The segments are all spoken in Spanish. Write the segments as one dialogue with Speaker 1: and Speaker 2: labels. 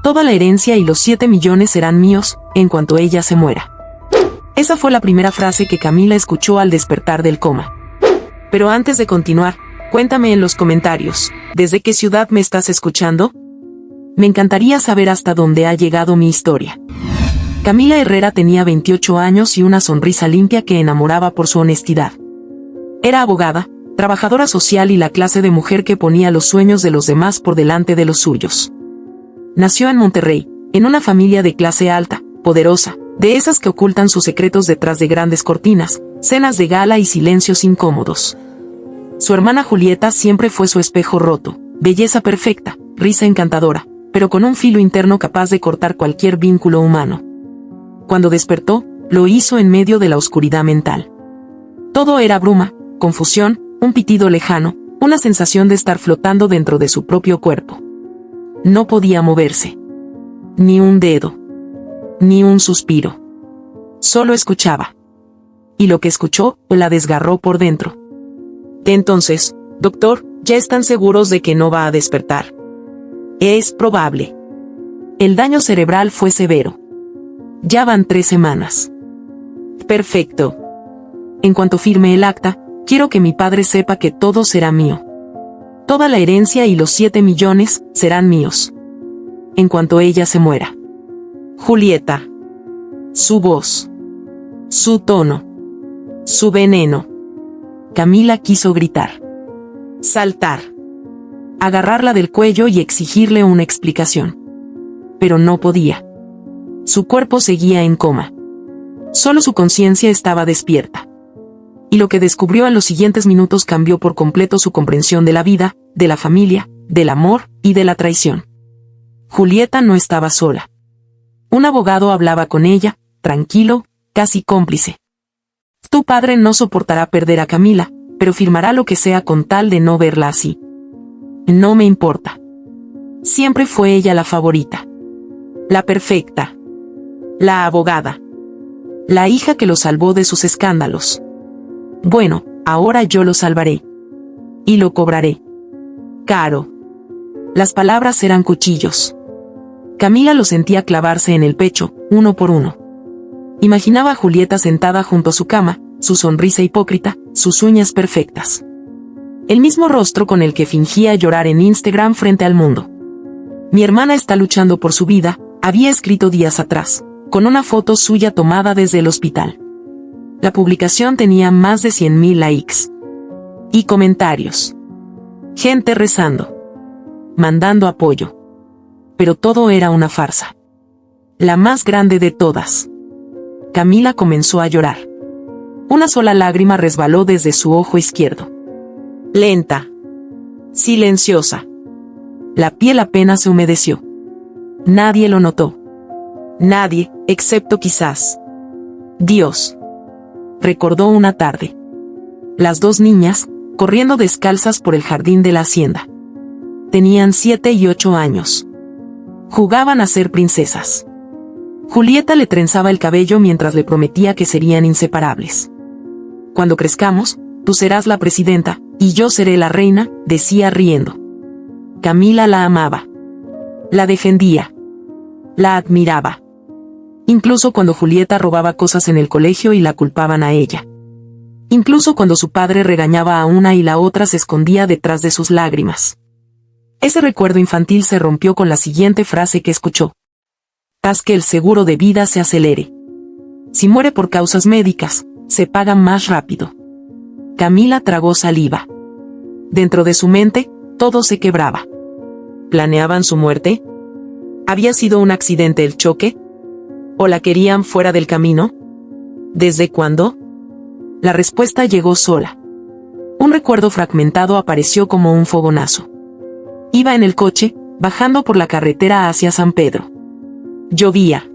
Speaker 1: Toda la herencia y los 7 millones serán míos, en cuanto ella se muera. Esa fue la primera frase que Camila escuchó al despertar del coma. Pero antes de continuar, cuéntame en los comentarios, ¿desde qué ciudad me estás escuchando? Me encantaría saber hasta dónde ha llegado mi historia. Camila Herrera tenía 28 años y una sonrisa limpia que enamoraba por su honestidad. Era abogada, trabajadora social y la clase de mujer que ponía los sueños de los demás por delante de los suyos. Nació en Monterrey, en una familia de clase alta, poderosa, de esas que ocultan sus secretos detrás de grandes cortinas, cenas de gala y silencios incómodos. Su hermana Julieta siempre fue su espejo roto, belleza perfecta, risa encantadora, pero con un filo interno capaz de cortar cualquier vínculo humano. Cuando despertó, lo hizo en medio de la oscuridad mental. Todo era bruma, confusión, un pitido lejano, una sensación de estar flotando dentro de su propio cuerpo. No podía moverse. Ni un dedo. Ni un suspiro. Solo escuchaba. Y lo que escuchó, la desgarró por dentro. Entonces, doctor, ¿ya están seguros de que no va a despertar? Es probable. El daño cerebral fue severo. Ya van 3 semanas. Perfecto. En cuanto firme el acta, quiero que mi padre sepa que todo será mío. Toda la herencia y los 7 millones serán míos. En cuanto ella se muera. Julieta. Su voz. Su tono. Su veneno. Camila quiso gritar. Saltar. Agarrarla del cuello y exigirle una explicación. Pero no podía. Su cuerpo seguía en coma. Solo su conciencia estaba despierta. Y lo que descubrió en los siguientes minutos cambió por completo su comprensión de la vida, de la familia, del amor y de la traición. Julieta no estaba sola. Un abogado hablaba con ella, tranquilo, casi cómplice. Tu padre no soportará perder a Camila, pero firmará lo que sea con tal de no verla así. No me importa. Siempre fue ella la favorita. La perfecta. La abogada. La hija que lo salvó de sus escándalos. Bueno, ahora yo lo salvaré. Y lo cobraré. Caro. Las palabras eran cuchillos. Camila lo sentía clavarse en el pecho, uno por uno. Imaginaba a Julieta sentada junto a su cama, su sonrisa hipócrita, sus uñas perfectas. El mismo rostro con el que fingía llorar en Instagram frente al mundo. Mi hermana está luchando por su vida, había escrito días atrás, con una foto suya tomada desde el hospital. La publicación tenía más de 100,000 likes. Y comentarios. Gente rezando. Mandando apoyo. Pero todo era una farsa. La más grande de todas. Camila comenzó a llorar. Una sola lágrima resbaló desde su ojo izquierdo. Lenta. Silenciosa. La piel apenas se humedeció. Nadie lo notó. Nadie, excepto quizás Dios. Recordó una tarde. Las 2 niñas, corriendo descalzas por el jardín de la hacienda. Tenían 7 y 8 años. Jugaban a ser princesas. Julieta le trenzaba el cabello mientras le prometía que serían inseparables. Cuando crezcamos, tú serás la presidenta, y yo seré la reina, decía riendo. Camila la amaba. La defendía. La admiraba. Incluso cuando Julieta robaba cosas en el colegio y la culpaban a ella. Incluso cuando su padre regañaba a una y la otra se escondía detrás de sus lágrimas. Ese recuerdo infantil se rompió con la siguiente frase que escuchó. Haz que el seguro de vida se acelere. Si muere por causas médicas, se paga más rápido. Camila tragó saliva. Dentro de su mente, todo se quebraba. ¿Planeaban su muerte? ¿Había sido un accidente el choque? ¿O la querían fuera del camino? ¿Desde cuándo? La respuesta llegó sola. Un recuerdo fragmentado apareció como un fogonazo. Iba en el coche, bajando por la carretera hacia San Pedro. Llovía.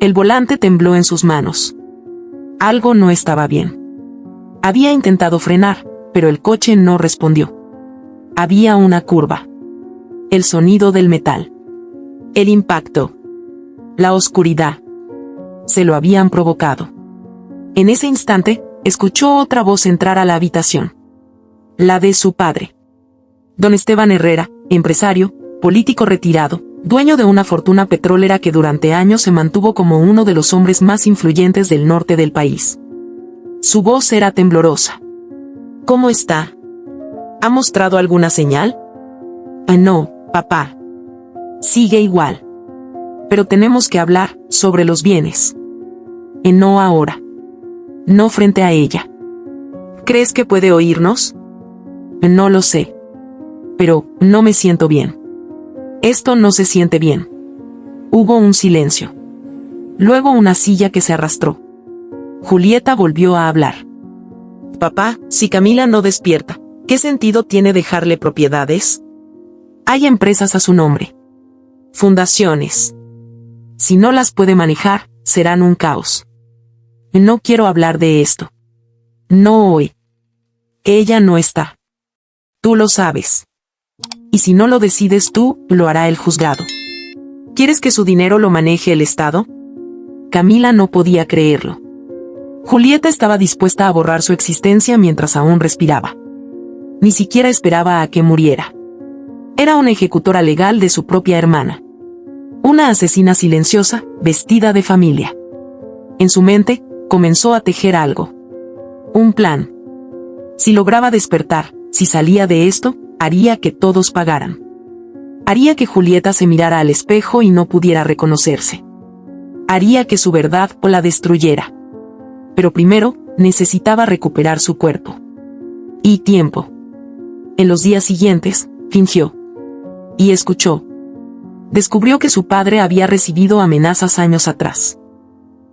Speaker 1: El volante tembló en sus manos. Algo no estaba bien. Había intentado frenar, pero el coche no respondió. Había una curva. El sonido del metal. El impacto. La oscuridad. Se lo habían provocado. En ese instante, escuchó otra voz entrar a la habitación. La de su padre. Don Esteban Herrera, empresario, político retirado, dueño de una fortuna petrolera que durante años se mantuvo como uno de los hombres más influyentes del norte del país. Su voz era temblorosa. ¿Cómo está? ¿Ha mostrado alguna señal? No, papá. Sigue igual. Pero tenemos que hablar sobre los bienes. No ahora. No frente a ella. ¿Crees que puede oírnos? No lo sé. Pero no me siento bien. Esto no se siente bien. Hubo un silencio. Luego una silla que se arrastró. Julieta volvió a hablar. Papá, si Camila no despierta, ¿qué sentido tiene dejarle propiedades? Hay empresas a su nombre. Fundaciones. Si no las puede manejar, serán un caos. No quiero hablar de esto. No hoy. Ella no está. Tú lo sabes. Y si no lo decides tú, lo hará el juzgado. ¿Quieres que su dinero lo maneje el Estado? Camila no podía creerlo. Julieta estaba dispuesta a borrar su existencia mientras aún respiraba. Ni siquiera esperaba a que muriera. Era una ejecutora legal de su propia hermana. Una asesina silenciosa, vestida de familia. En su mente, comenzó a tejer algo. Un plan. Si lograba despertar, si salía de esto, haría que todos pagaran. Haría que Julieta se mirara al espejo y no pudiera reconocerse. Haría que su verdad la destruyera. Pero primero, necesitaba recuperar su cuerpo. Y tiempo. En los días siguientes, fingió. Y escuchó. Descubrió que su padre había recibido amenazas años atrás.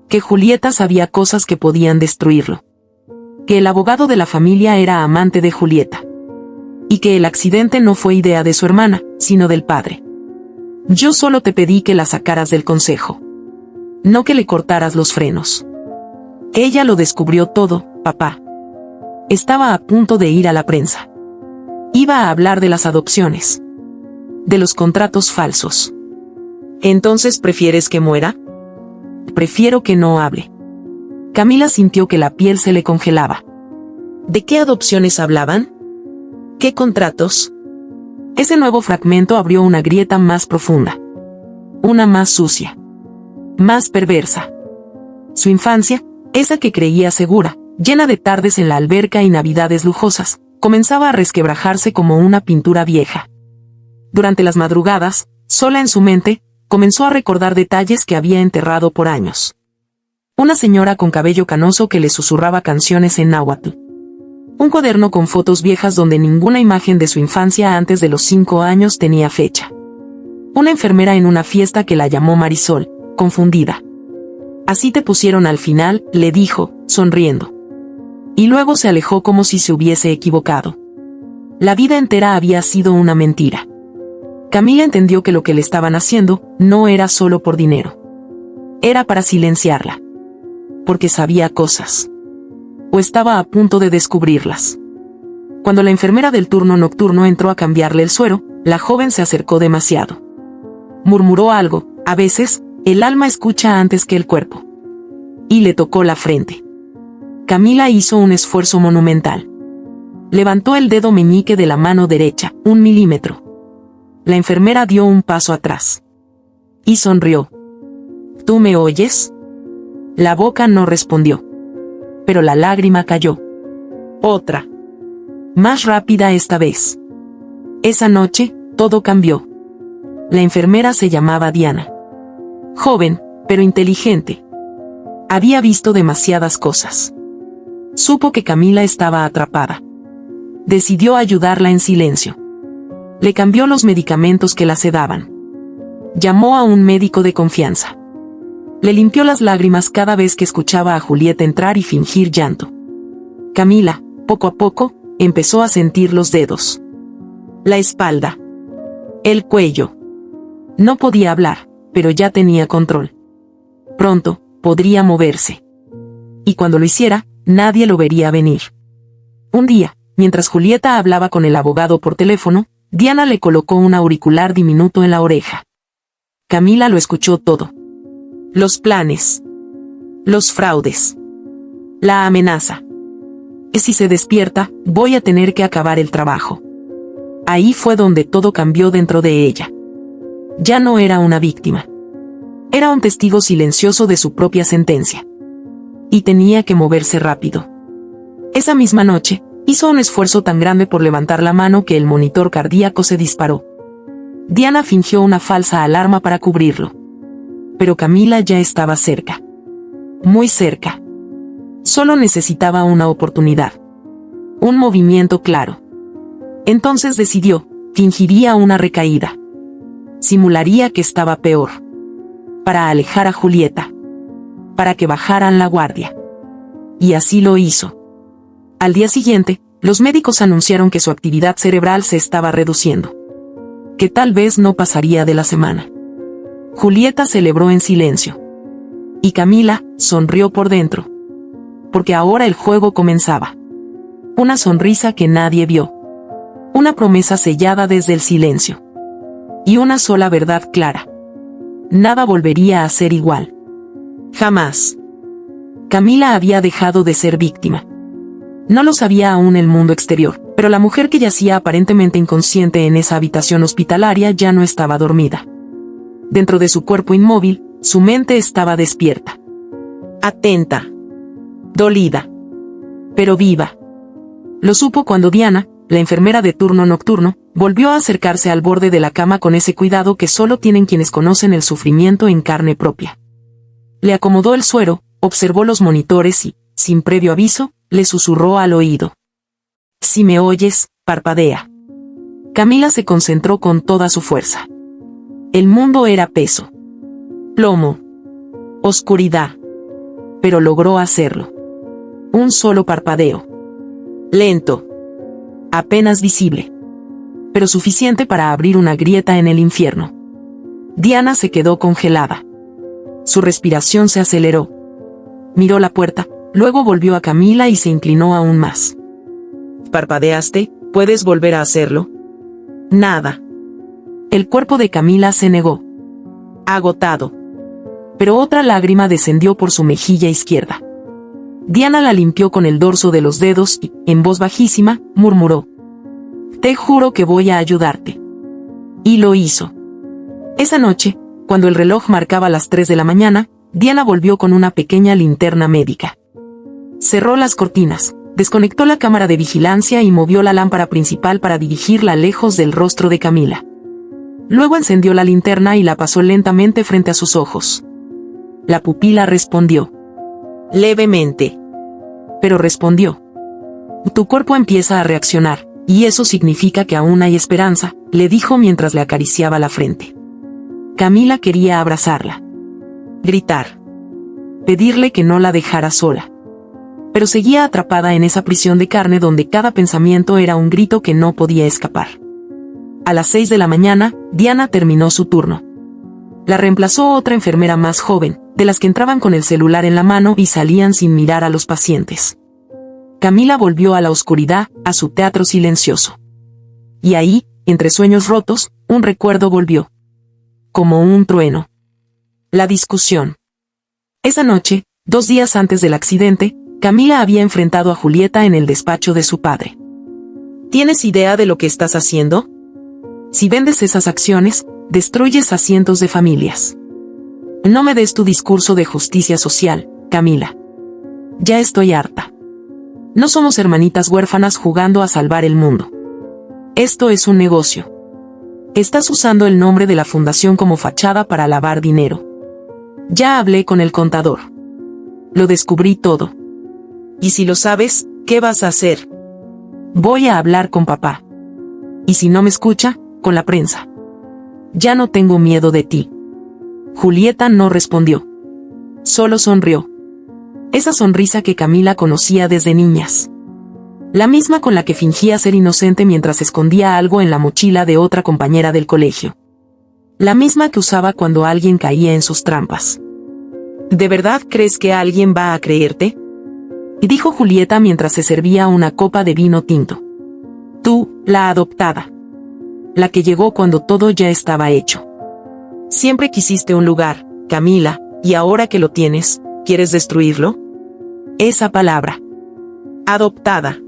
Speaker 1: Que Julieta sabía cosas que podían destruirlo. Que el abogado de la familia era amante de Julieta. Y que el accidente no fue idea de su hermana, sino del padre. Yo solo te pedí que la sacaras del consejo. No que le cortaras los frenos. Ella lo descubrió todo, papá. Estaba a punto de ir a la prensa. Iba a hablar de las adopciones. De los contratos falsos. ¿Entonces prefieres que muera? Prefiero que no hable. Camila sintió que la piel se le congelaba. ¿De qué adopciones hablaban? ¿Qué contratos? Ese nuevo fragmento abrió una grieta más profunda. Una más sucia. Más perversa. Su infancia, esa que creía segura, llena de tardes en la alberca y navidades lujosas, comenzaba a resquebrajarse como una pintura vieja. Durante las madrugadas, sola en su mente, comenzó a recordar detalles que había enterrado por años. Una señora con cabello canoso que le susurraba canciones en náhuatl. Un cuaderno con fotos viejas donde ninguna imagen de su infancia antes de los 5 años tenía fecha. Una enfermera en una fiesta que la llamó Marisol, confundida. Así te pusieron al final, le dijo, sonriendo. Y luego se alejó como si se hubiese equivocado. La vida entera había sido una mentira. Camila entendió que lo que le estaban haciendo no era solo por dinero. Era para silenciarla. Porque sabía cosas. O estaba a punto de descubrirlas. Cuando la enfermera del turno nocturno entró a cambiarle el suero, la joven se acercó demasiado. Murmuró algo, a veces, el alma escucha antes que el cuerpo. Y le tocó la frente. Camila hizo un esfuerzo monumental. Levantó el dedo meñique de la mano derecha, 1 milímetro. La enfermera dio un paso atrás. Y sonrió. ¿Tú me oyes? La boca no respondió. Pero la lágrima cayó. Otra. Más rápida esta vez. Esa noche, todo cambió. La enfermera se llamaba Diana. Joven, pero inteligente. Había visto demasiadas cosas. Supo que Camila estaba atrapada. Decidió ayudarla en silencio. Le cambió los medicamentos que la sedaban. Llamó a un médico de confianza. Le limpió las lágrimas cada vez que escuchaba a Julieta entrar y fingir llanto. Camila, poco a poco, empezó a sentir los dedos. La espalda. El cuello. No podía hablar, pero ya tenía control. Pronto, podría moverse. Y cuando lo hiciera, nadie lo vería venir. Un día, mientras Julieta hablaba con el abogado por teléfono, Diana le colocó un auricular diminuto en la oreja. Camila lo escuchó todo. Los planes. Los fraudes. La amenaza. Si se despierta, voy a tener que acabar el trabajo. Ahí fue donde todo cambió dentro de ella. Ya no era una víctima. Era un testigo silencioso de su propia sentencia. Y tenía que moverse rápido. Esa misma noche, hizo un esfuerzo tan grande por levantar la mano que el monitor cardíaco se disparó. Diana fingió una falsa alarma para cubrirlo. Pero Camila ya estaba cerca. Muy cerca. Solo necesitaba una oportunidad. Un movimiento claro. Entonces decidió, fingiría una recaída. Simularía que estaba peor. Para alejar a Julieta. Para que bajaran la guardia. Y así lo hizo. Al día siguiente, los médicos anunciaron que su actividad cerebral se estaba reduciendo. Que tal vez no pasaría de la semana. Julieta celebró en silencio. Y Camila sonrió por dentro. Porque ahora el juego comenzaba. Una sonrisa que nadie vio. Una promesa sellada desde el silencio. Y una sola verdad clara. Nada volvería a ser igual. Jamás. Camila había dejado de ser víctima. No lo sabía aún el mundo exterior, pero la mujer que yacía aparentemente inconsciente en esa habitación hospitalaria ya no estaba dormida. Dentro de su cuerpo inmóvil, su mente estaba despierta. Atenta. Dolida. Pero viva. Lo supo cuando Diana, la enfermera de turno nocturno, volvió a acercarse al borde de la cama con ese cuidado que solo tienen quienes conocen el sufrimiento en carne propia. Le acomodó el suero, observó los monitores y, sin previo aviso, le susurró al oído. Si me oyes, parpadea. Camila se concentró con toda su fuerza. El mundo era peso. Plomo. Oscuridad. Pero logró hacerlo. Un solo parpadeo. Lento. Apenas visible. Pero suficiente para abrir una grieta en el infierno. Diana se quedó congelada. Su respiración se aceleró. Miró la puerta, luego volvió a Camila y se inclinó aún más. ¿Parpadeaste? ¿Puedes volver a hacerlo? Nada. El cuerpo de Camila se negó. Agotado. Pero otra lágrima descendió por su mejilla izquierda. Diana la limpió con el dorso de los dedos y, en voz bajísima, murmuró. Te juro que voy a ayudarte. Y lo hizo. Esa noche, cuando el reloj marcaba las 3 de la mañana, Diana volvió con una pequeña linterna médica. Cerró las cortinas, desconectó la cámara de vigilancia y movió la lámpara principal para dirigirla lejos del rostro de Camila. Luego encendió la linterna y la pasó lentamente frente a sus ojos. La pupila respondió. Levemente. Pero respondió. Tu cuerpo empieza a reaccionar, y eso significa que aún hay esperanza, le dijo mientras le acariciaba la frente. Camila quería abrazarla. Gritar. Pedirle que no la dejara sola. Pero seguía atrapada en esa prisión de carne donde cada pensamiento era un grito que no podía escapar. A las 6 de la mañana, Diana terminó su turno. La reemplazó otra enfermera más joven, de las que entraban con el celular en la mano y salían sin mirar a los pacientes. Camila volvió a la oscuridad, a su teatro silencioso. Y ahí, entre sueños rotos, un recuerdo volvió. Como un trueno. La discusión. Esa noche, 2 días antes del accidente, Camila había enfrentado a Julieta en el despacho de su padre. ¿Tienes idea de lo que estás haciendo? Si vendes esas acciones, destruyes a cientos de familias. No me des tu discurso de justicia social, Camila. Ya estoy harta. No somos hermanitas huérfanas jugando a salvar el mundo. Esto es un negocio. Estás usando el nombre de la fundación como fachada para lavar dinero. Ya hablé con el contador. Lo descubrí todo. Y si lo sabes, ¿qué vas a hacer? Voy a hablar con papá. Y si no me escucha, con la prensa. Ya no tengo miedo de ti. Julieta no respondió. Solo sonrió. Esa sonrisa que Camila conocía desde niñas. La misma con la que fingía ser inocente mientras escondía algo en la mochila de otra compañera del colegio. La misma que usaba cuando alguien caía en sus trampas. ¿De verdad crees que alguien va a creerte? Dijo Julieta mientras se servía una copa de vino tinto. Tú, la adoptada. La que llegó cuando todo ya estaba hecho. Siempre quisiste un lugar, Camila, y ahora que lo tienes, ¿quieres destruirlo? Esa palabra. Adoptada.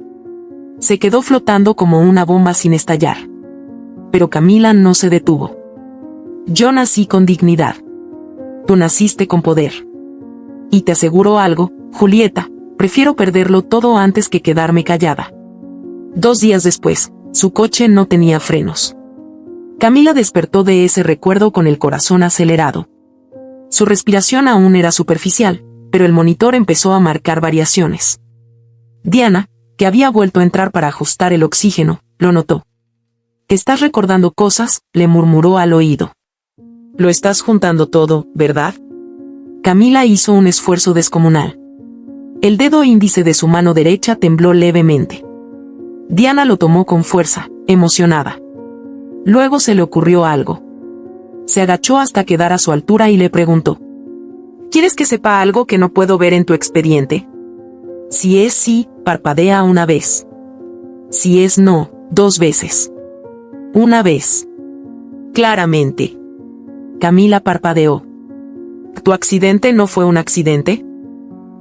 Speaker 1: Se quedó flotando como una bomba sin estallar. Pero Camila no se detuvo. Yo nací con dignidad. Tú naciste con poder. Y te aseguro algo, Julieta, prefiero perderlo todo antes que quedarme callada. 2 días después, su coche no tenía frenos. Camila despertó de ese recuerdo con el corazón acelerado. Su respiración aún era superficial, pero el monitor empezó a marcar variaciones. Diana, que había vuelto a entrar para ajustar el oxígeno, lo notó. «Estás recordando cosas», le murmuró al oído. «Lo estás juntando todo, ¿verdad?» Camila hizo un esfuerzo descomunal. El dedo índice de su mano derecha tembló levemente. Diana lo tomó con fuerza, emocionada. Luego se le ocurrió algo. Se agachó hasta quedar a su altura y le preguntó: «¿Quieres que sepa algo que no puedo ver en tu expediente?» Si es sí, parpadea una vez. Si es no, 2 veces. Una vez. Claramente. Camila parpadeó. ¿Tu accidente no fue un accidente?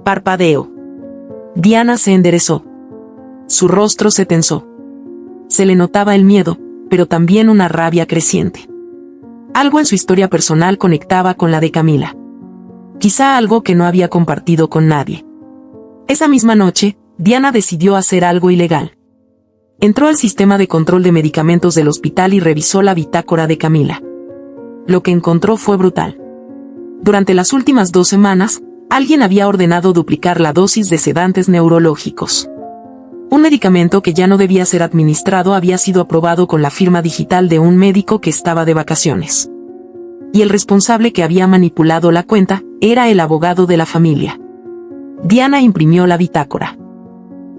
Speaker 1: Parpadeó. Diana se enderezó. Su rostro se tensó. Se le notaba el miedo, pero también una rabia creciente. Algo en su historia personal conectaba con la de Camila. Quizá algo que no había compartido con nadie. Esa misma noche, Diana decidió hacer algo ilegal. Entró al sistema de control de medicamentos del hospital y revisó la bitácora de Camila. Lo que encontró fue brutal. Durante las últimas 2 semanas, alguien había ordenado duplicar la dosis de sedantes neurológicos. Un medicamento que ya no debía ser administrado había sido aprobado con la firma digital de un médico que estaba de vacaciones. Y el responsable que había manipulado la cuenta era el abogado de la familia. Diana imprimió la bitácora.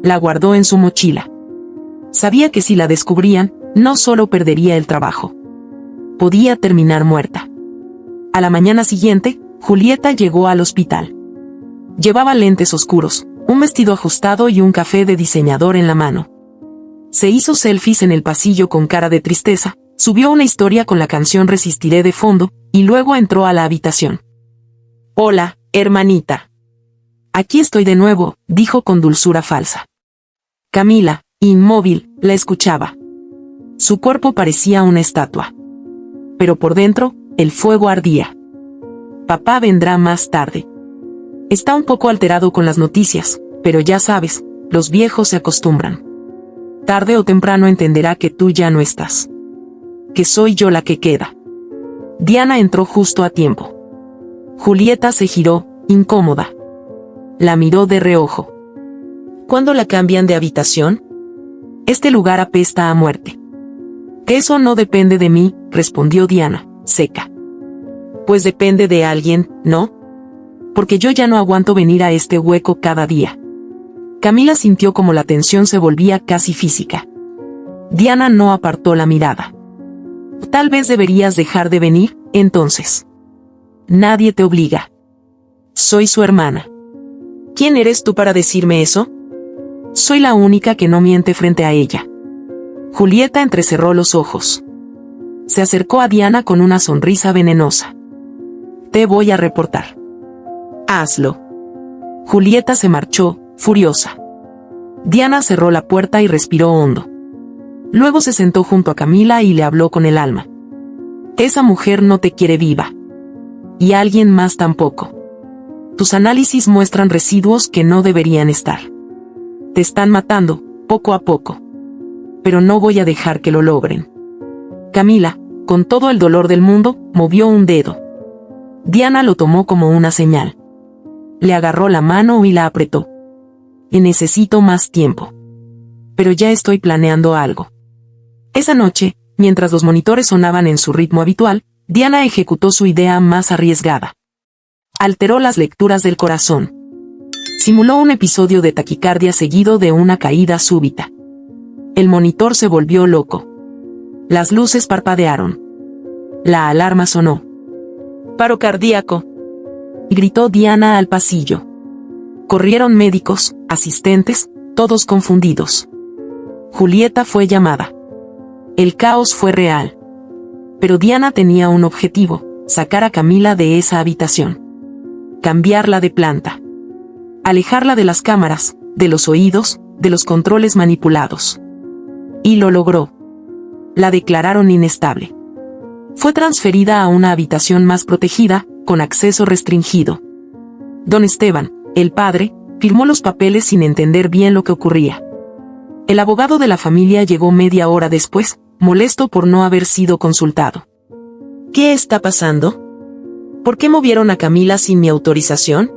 Speaker 1: La guardó en su mochila. Sabía que si la descubrían, no solo perdería el trabajo. Podía terminar muerta. A la mañana siguiente, Julieta llegó al hospital. Llevaba lentes oscuros, un vestido ajustado y un café de diseñador en la mano. Se hizo selfies en el pasillo con cara de tristeza, subió una historia con la canción Resistiré de fondo, y luego entró a la habitación. «Hola, hermanita. Aquí estoy de nuevo», dijo con dulzura falsa. Camila, inmóvil, la escuchaba. Su cuerpo parecía una estatua. Pero por dentro, el fuego ardía. «Papá vendrá más tarde. Está un poco alterado con las noticias, pero ya sabes, los viejos se acostumbran. Tarde o temprano entenderá que tú ya no estás. Que soy yo la que queda». Diana entró justo a tiempo. Julieta se giró, incómoda. La miró de reojo. «¿Cuándo la cambian de habitación? Este lugar apesta a muerte». «Eso no depende de mí», respondió Diana, seca. «Pues depende de alguien, ¿no? Porque yo ya no aguanto venir a este hueco cada día». Camila sintió como la tensión se volvía casi física. Diana no apartó la mirada. «Tal vez deberías dejar de venir, entonces. Nadie te obliga. Soy su hermana». «¿Quién eres tú para decirme eso?» «Soy la única que no miente frente a ella». Julieta entrecerró los ojos. Se acercó a Diana con una sonrisa venenosa. «Te voy a reportar». «Hazlo». Julieta se marchó, furiosa. Diana cerró la puerta y respiró hondo. Luego se sentó junto a Camila y le habló con el alma. «Esa mujer no te quiere viva. Y alguien más tampoco. Tus análisis muestran residuos que no deberían estar. Te están matando, poco a poco. Pero no voy a dejar que lo logren». Camila, con todo el dolor del mundo, movió un dedo. Diana lo tomó como una señal. Le agarró la mano y la apretó. «Y necesito más tiempo. Pero ya estoy planeando algo». Esa noche, mientras los monitores sonaban en su ritmo habitual, Diana ejecutó su idea más arriesgada. Alteró las lecturas del corazón. Simuló un episodio de taquicardia seguido de una caída súbita. El monitor se volvió loco. Las luces parpadearon. La alarma sonó. «Paro cardíaco», gritó Diana al pasillo. Corrieron médicos, asistentes, todos confundidos. Julieta fue llamada. El caos fue real. Pero Diana tenía un objetivo: sacar a Camila de esa habitación. Cambiarla de planta. Alejarla de las cámaras, de los oídos, de los controles manipulados. Y lo logró. La declararon inestable. Fue transferida a una habitación más protegida, con acceso restringido. Don Esteban, el padre, firmó los papeles sin entender bien lo que ocurría. El abogado de la familia llegó media hora después, molesto por no haber sido consultado. ¿Qué está pasando? ¿Por qué movieron a Camila sin mi autorización?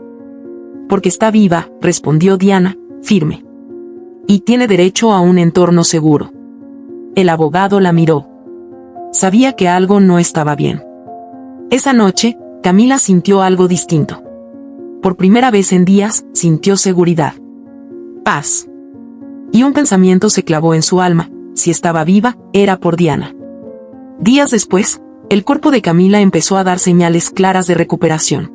Speaker 1: Porque está viva, respondió Diana, firme. Y tiene derecho a un entorno seguro. El abogado la miró. Sabía que algo no estaba bien. Esa noche, Camila sintió algo distinto. Por primera vez en días, sintió seguridad. Paz. Y un pensamiento se clavó en su alma: si estaba viva, era por Diana. Días después, el cuerpo de Camila empezó a dar señales claras de recuperación.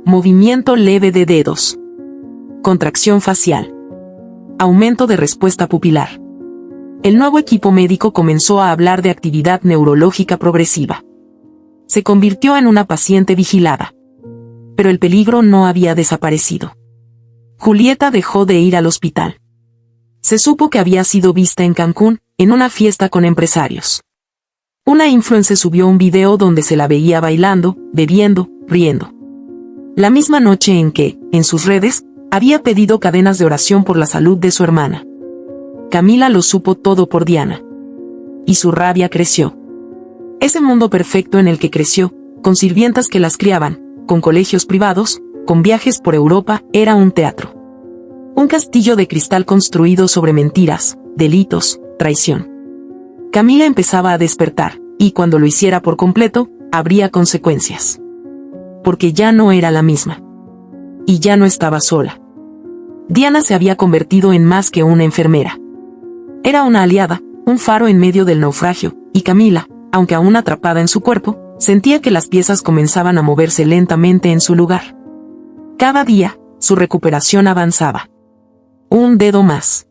Speaker 1: Movimiento leve de dedos. Contracción facial. Aumento de respuesta pupilar. El nuevo equipo médico comenzó a hablar de actividad neurológica progresiva. Se convirtió en una paciente vigilada. Pero el peligro no había desaparecido. Julieta dejó de ir al hospital. Se supo que había sido vista en Cancún, en una fiesta con empresarios. Una influencer subió un video donde se la veía bailando, bebiendo, riendo. La misma noche en que, en sus redes, había pedido cadenas de oración por la salud de su hermana. Camila lo supo todo por Diana. Y su rabia creció. Ese mundo perfecto en el que creció, con sirvientas que las criaban, con colegios privados, con viajes por Europa, era un teatro. Un castillo de cristal construido sobre mentiras, delitos, traición. Camila empezaba a despertar, y cuando lo hiciera por completo, habría consecuencias. Porque ya no era la misma. Y ya no estaba sola. Diana se había convertido en más que una enfermera. Era una aliada, un faro en medio del naufragio, y Camila, aunque aún atrapada en su cuerpo, sentía que las piezas comenzaban a moverse lentamente en su lugar. Cada día, su recuperación avanzaba. Un dedo más.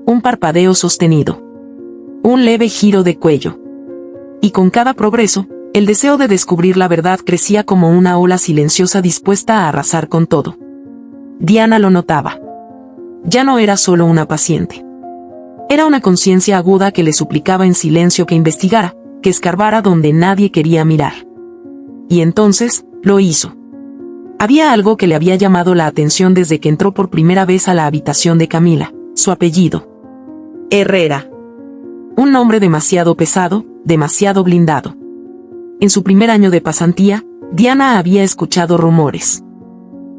Speaker 1: Un parpadeo sostenido. Un leve giro de cuello. Y con cada progreso, el deseo de descubrir la verdad crecía como una ola silenciosa dispuesta a arrasar con todo. Diana lo notaba. Ya no era solo una paciente. Era una conciencia aguda que le suplicaba en silencio que investigara, que escarbara donde nadie quería mirar. Y entonces, lo hizo. Había algo que le había llamado la atención desde que entró por primera vez a la habitación de Camila: su apellido. Herrera. Un nombre demasiado pesado, demasiado blindado. En su primer año de pasantía, Diana había escuchado rumores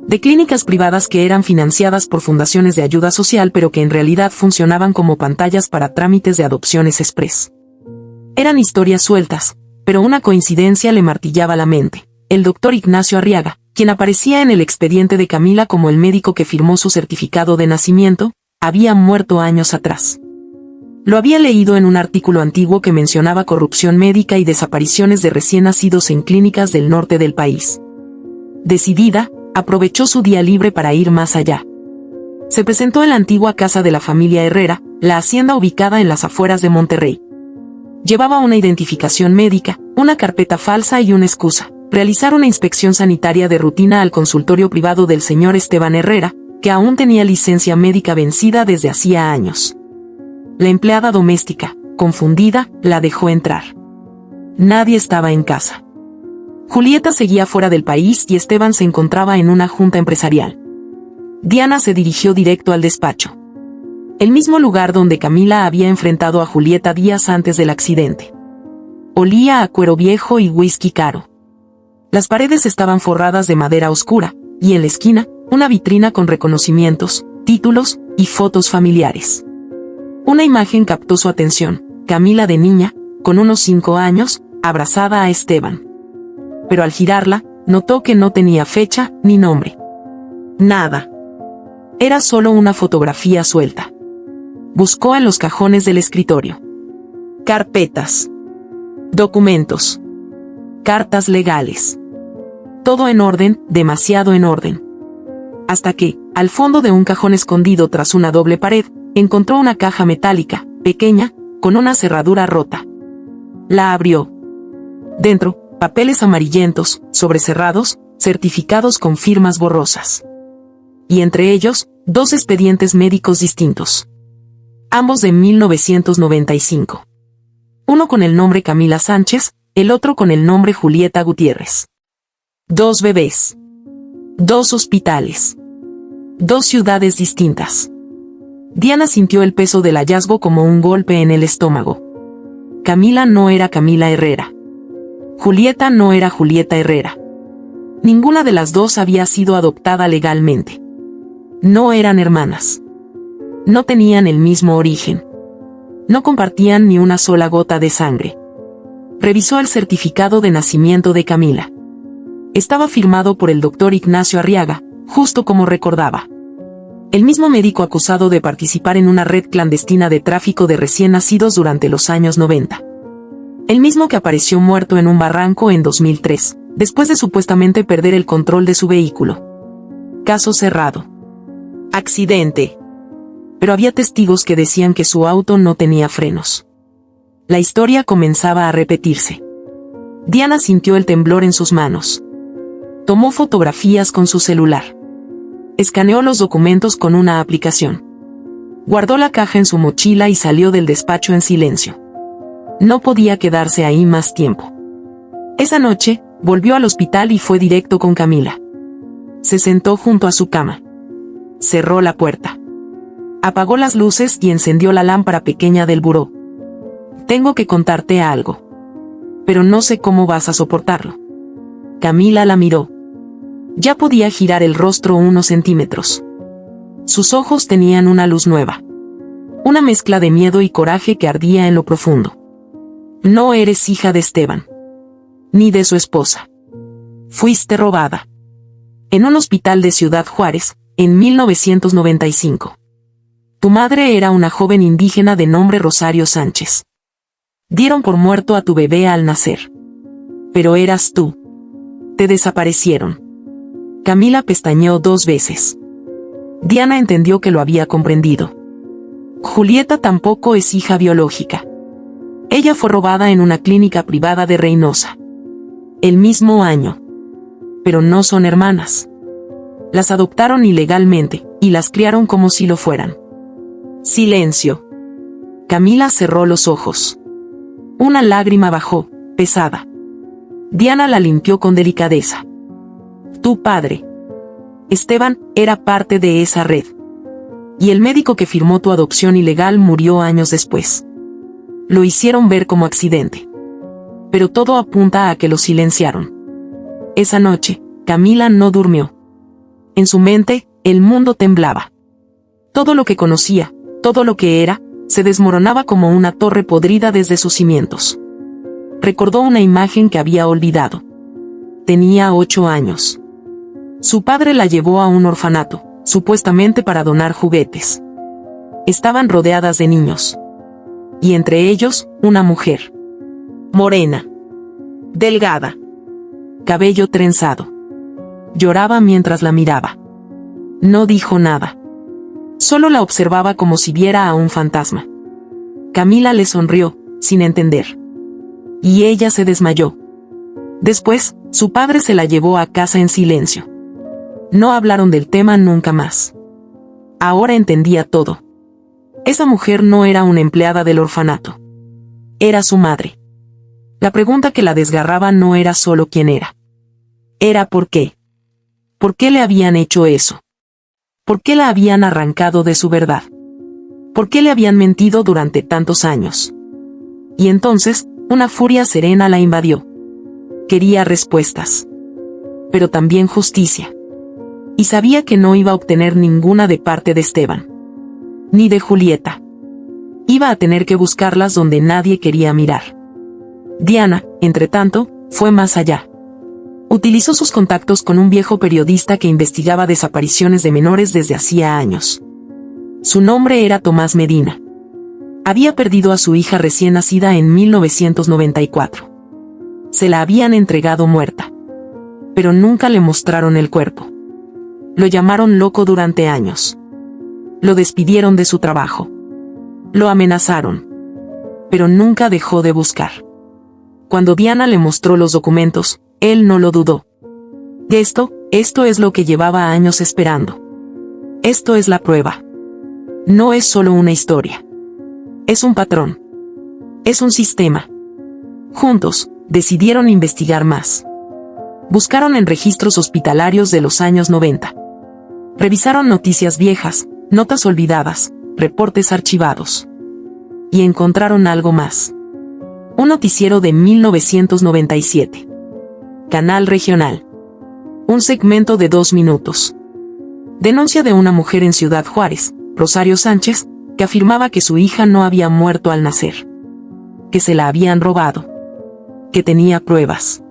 Speaker 1: de clínicas privadas que eran financiadas por fundaciones de ayuda social pero que en realidad funcionaban como pantallas para trámites de adopciones express. Eran historias sueltas, pero una coincidencia le martillaba la mente: el doctor Ignacio Arriaga, quien aparecía en el expediente de Camila como el médico que firmó su certificado de nacimiento, había muerto años atrás. Lo había leído en un artículo antiguo que mencionaba corrupción médica y desapariciones de recién nacidos en clínicas del norte del país. Decidida, aprovechó su día libre para ir más allá. Se presentó en la antigua casa de la familia Herrera, la hacienda ubicada en las afueras de Monterrey. Llevaba una identificación médica, una carpeta falsa y una excusa: realizar una inspección sanitaria de rutina al consultorio privado del señor Esteban Herrera, que aún tenía licencia médica vencida desde hacía años. La empleada doméstica, confundida, la dejó entrar. Nadie estaba en casa. Julieta seguía fuera del país y Esteban se encontraba en una junta empresarial. Diana se dirigió directo al despacho. El mismo lugar donde Camila había enfrentado a Julieta días antes del accidente. Olía a cuero viejo y whisky caro. Las paredes estaban forradas de madera oscura, y en la esquina, una vitrina con reconocimientos, títulos y fotos familiares. Una imagen captó su atención: Camila de niña, con unos 5 años, abrazada a Esteban. Pero al girarla, notó que no tenía fecha ni nombre. Nada. Era solo una fotografía suelta. Buscó en los cajones del escritorio. Carpetas. Documentos. Cartas legales. Todo en orden, demasiado en orden. Hasta que, al fondo de un cajón escondido tras una doble pared, encontró una caja metálica, pequeña, con una cerradura rota. La abrió. Dentro, papeles amarillentos, sobrecerrados, certificados con firmas borrosas. Y entre ellos, 2 expedientes médicos distintos. Ambos de 1995. Uno con el nombre Camila Sánchez, el otro con el nombre Julieta Gutiérrez. 2 bebés. 2 hospitales. 2 ciudades distintas. Diana sintió el peso del hallazgo como un golpe en el estómago. Camila no era Camila Herrera. Julieta no era Julieta Herrera. Ninguna de las dos había sido adoptada legalmente. No eran hermanas. No tenían el mismo origen. No compartían ni una sola gota de sangre. Revisó el certificado de nacimiento de Camila. Estaba firmado por el doctor Ignacio Arriaga, justo como recordaba. El mismo médico acusado de participar en una red clandestina de tráfico de recién nacidos durante los años 90. El mismo que apareció muerto en un barranco en 2003, después de supuestamente perder el control de su vehículo. Caso cerrado. Accidente. Pero había testigos que decían que su auto no tenía frenos. La historia comenzaba a repetirse. Diana sintió el temblor en sus manos. Tomó fotografías con su celular. Escaneó los documentos con una aplicación. Guardó la caja en su mochila y salió del despacho en silencio. No podía quedarse ahí más tiempo. Esa noche, volvió al hospital y fue directo con Camila. Se sentó junto a su cama. Cerró la puerta. Apagó las luces y encendió la lámpara pequeña del buró. Tengo que contarte algo. Pero no sé cómo vas a soportarlo. Camila la miró. Ya podía girar el rostro unos centímetros. Sus ojos tenían una luz nueva. Una mezcla de miedo y coraje que ardía en lo profundo. No eres hija de Esteban. Ni de su esposa. Fuiste robada. En un hospital de Ciudad Juárez, en 1995. Tu madre era una joven indígena de nombre Rosario Sánchez. Dieron por muerto a tu bebé al nacer. Pero eras tú. Te desaparecieron. Camila pestañeó 2 veces. Diana entendió que lo había comprendido. Julieta tampoco es hija biológica. Ella fue robada en una clínica privada de Reynosa. El mismo año. Pero no son hermanas. Las adoptaron ilegalmente, y las criaron como si lo fueran. Silencio. Camila cerró los ojos. Una lágrima bajó, pesada. Diana la limpió con delicadeza. Tu padre, Esteban, era parte de esa red. Y el médico que firmó tu adopción ilegal murió años después. Lo hicieron ver como accidente. Pero todo apunta a que lo silenciaron. Esa noche, Camila no durmió. En su mente, el mundo temblaba. Todo lo que conocía, todo lo que era, se desmoronaba como una torre podrida desde sus cimientos. Recordó una imagen que había olvidado. Tenía 8 años. Su padre la llevó a un orfanato, supuestamente para donar juguetes. Estaban rodeadas de niños. Y entre ellos, una mujer. Morena. Delgada. Cabello trenzado. Lloraba mientras la miraba. No dijo nada. Solo la observaba como si viera a un fantasma. Camila le sonrió, sin entender. Y ella se desmayó. Después, su padre se la llevó a casa en silencio. No hablaron del tema nunca más. Ahora entendía todo. Esa mujer no era una empleada del orfanato. Era su madre. La pregunta que la desgarraba no era solo quién era. Era por qué. ¿Por qué le habían hecho eso? ¿Por qué la habían arrancado de su verdad? ¿Por qué le habían mentido durante tantos años? Y entonces, una furia serena la invadió. Quería respuestas. Pero también justicia. Y sabía que no iba a obtener ninguna de parte de Esteban. Ni de Julieta. Iba a tener que buscarlas donde nadie quería mirar. Diana, entretanto, fue más allá. Utilizó sus contactos con un viejo periodista que investigaba desapariciones de menores desde hacía años. Su nombre era Tomás Medina. Había perdido a su hija recién nacida en 1994. Se la habían entregado muerta. Pero nunca le mostraron el cuerpo. Lo llamaron loco durante años. Lo despidieron de su trabajo. Lo amenazaron. Pero nunca dejó de buscar. Cuando Diana le mostró los documentos, él no lo dudó. Esto es lo que llevaba años esperando. Esto es la prueba. No es solo una historia. Es un patrón. Es un sistema. Juntos, Decidieron investigar más. Buscaron en registros hospitalarios de los años 90. Revisaron noticias viejas, notas olvidadas, reportes archivados. Y encontraron algo más. Un noticiero de 1997. Canal regional. Un segmento de 2 minutos. Denuncia de una mujer en Ciudad Juárez, Rosario Sánchez, que afirmaba que su hija no había muerto al nacer. Que se la habían robado. Que tenía pruebas.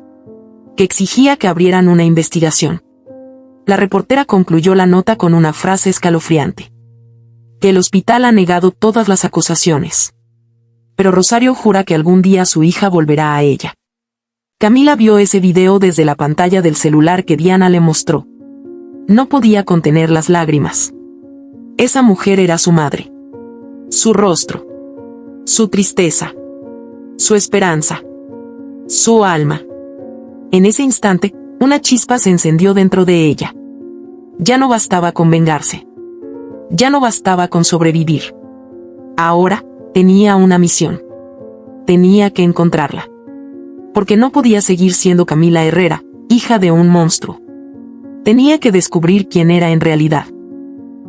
Speaker 1: Que exigía que abrieran una investigación. La reportera concluyó la nota con una frase escalofriante. Que el hospital ha negado todas las acusaciones. Pero Rosario jura que algún día su hija volverá a ella. Camila vio ese video desde la pantalla del celular que Diana le mostró. No podía contener las lágrimas. Esa mujer era su madre. Su rostro. Su tristeza. Su esperanza. Su alma. En ese instante, una chispa se encendió dentro de ella. Ya no bastaba con vengarse. Ya no bastaba con sobrevivir. Ahora, tenía una misión. Tenía que encontrarla. Porque no podía seguir siendo Camila Herrera, hija de un monstruo. Tenía que descubrir quién era en realidad.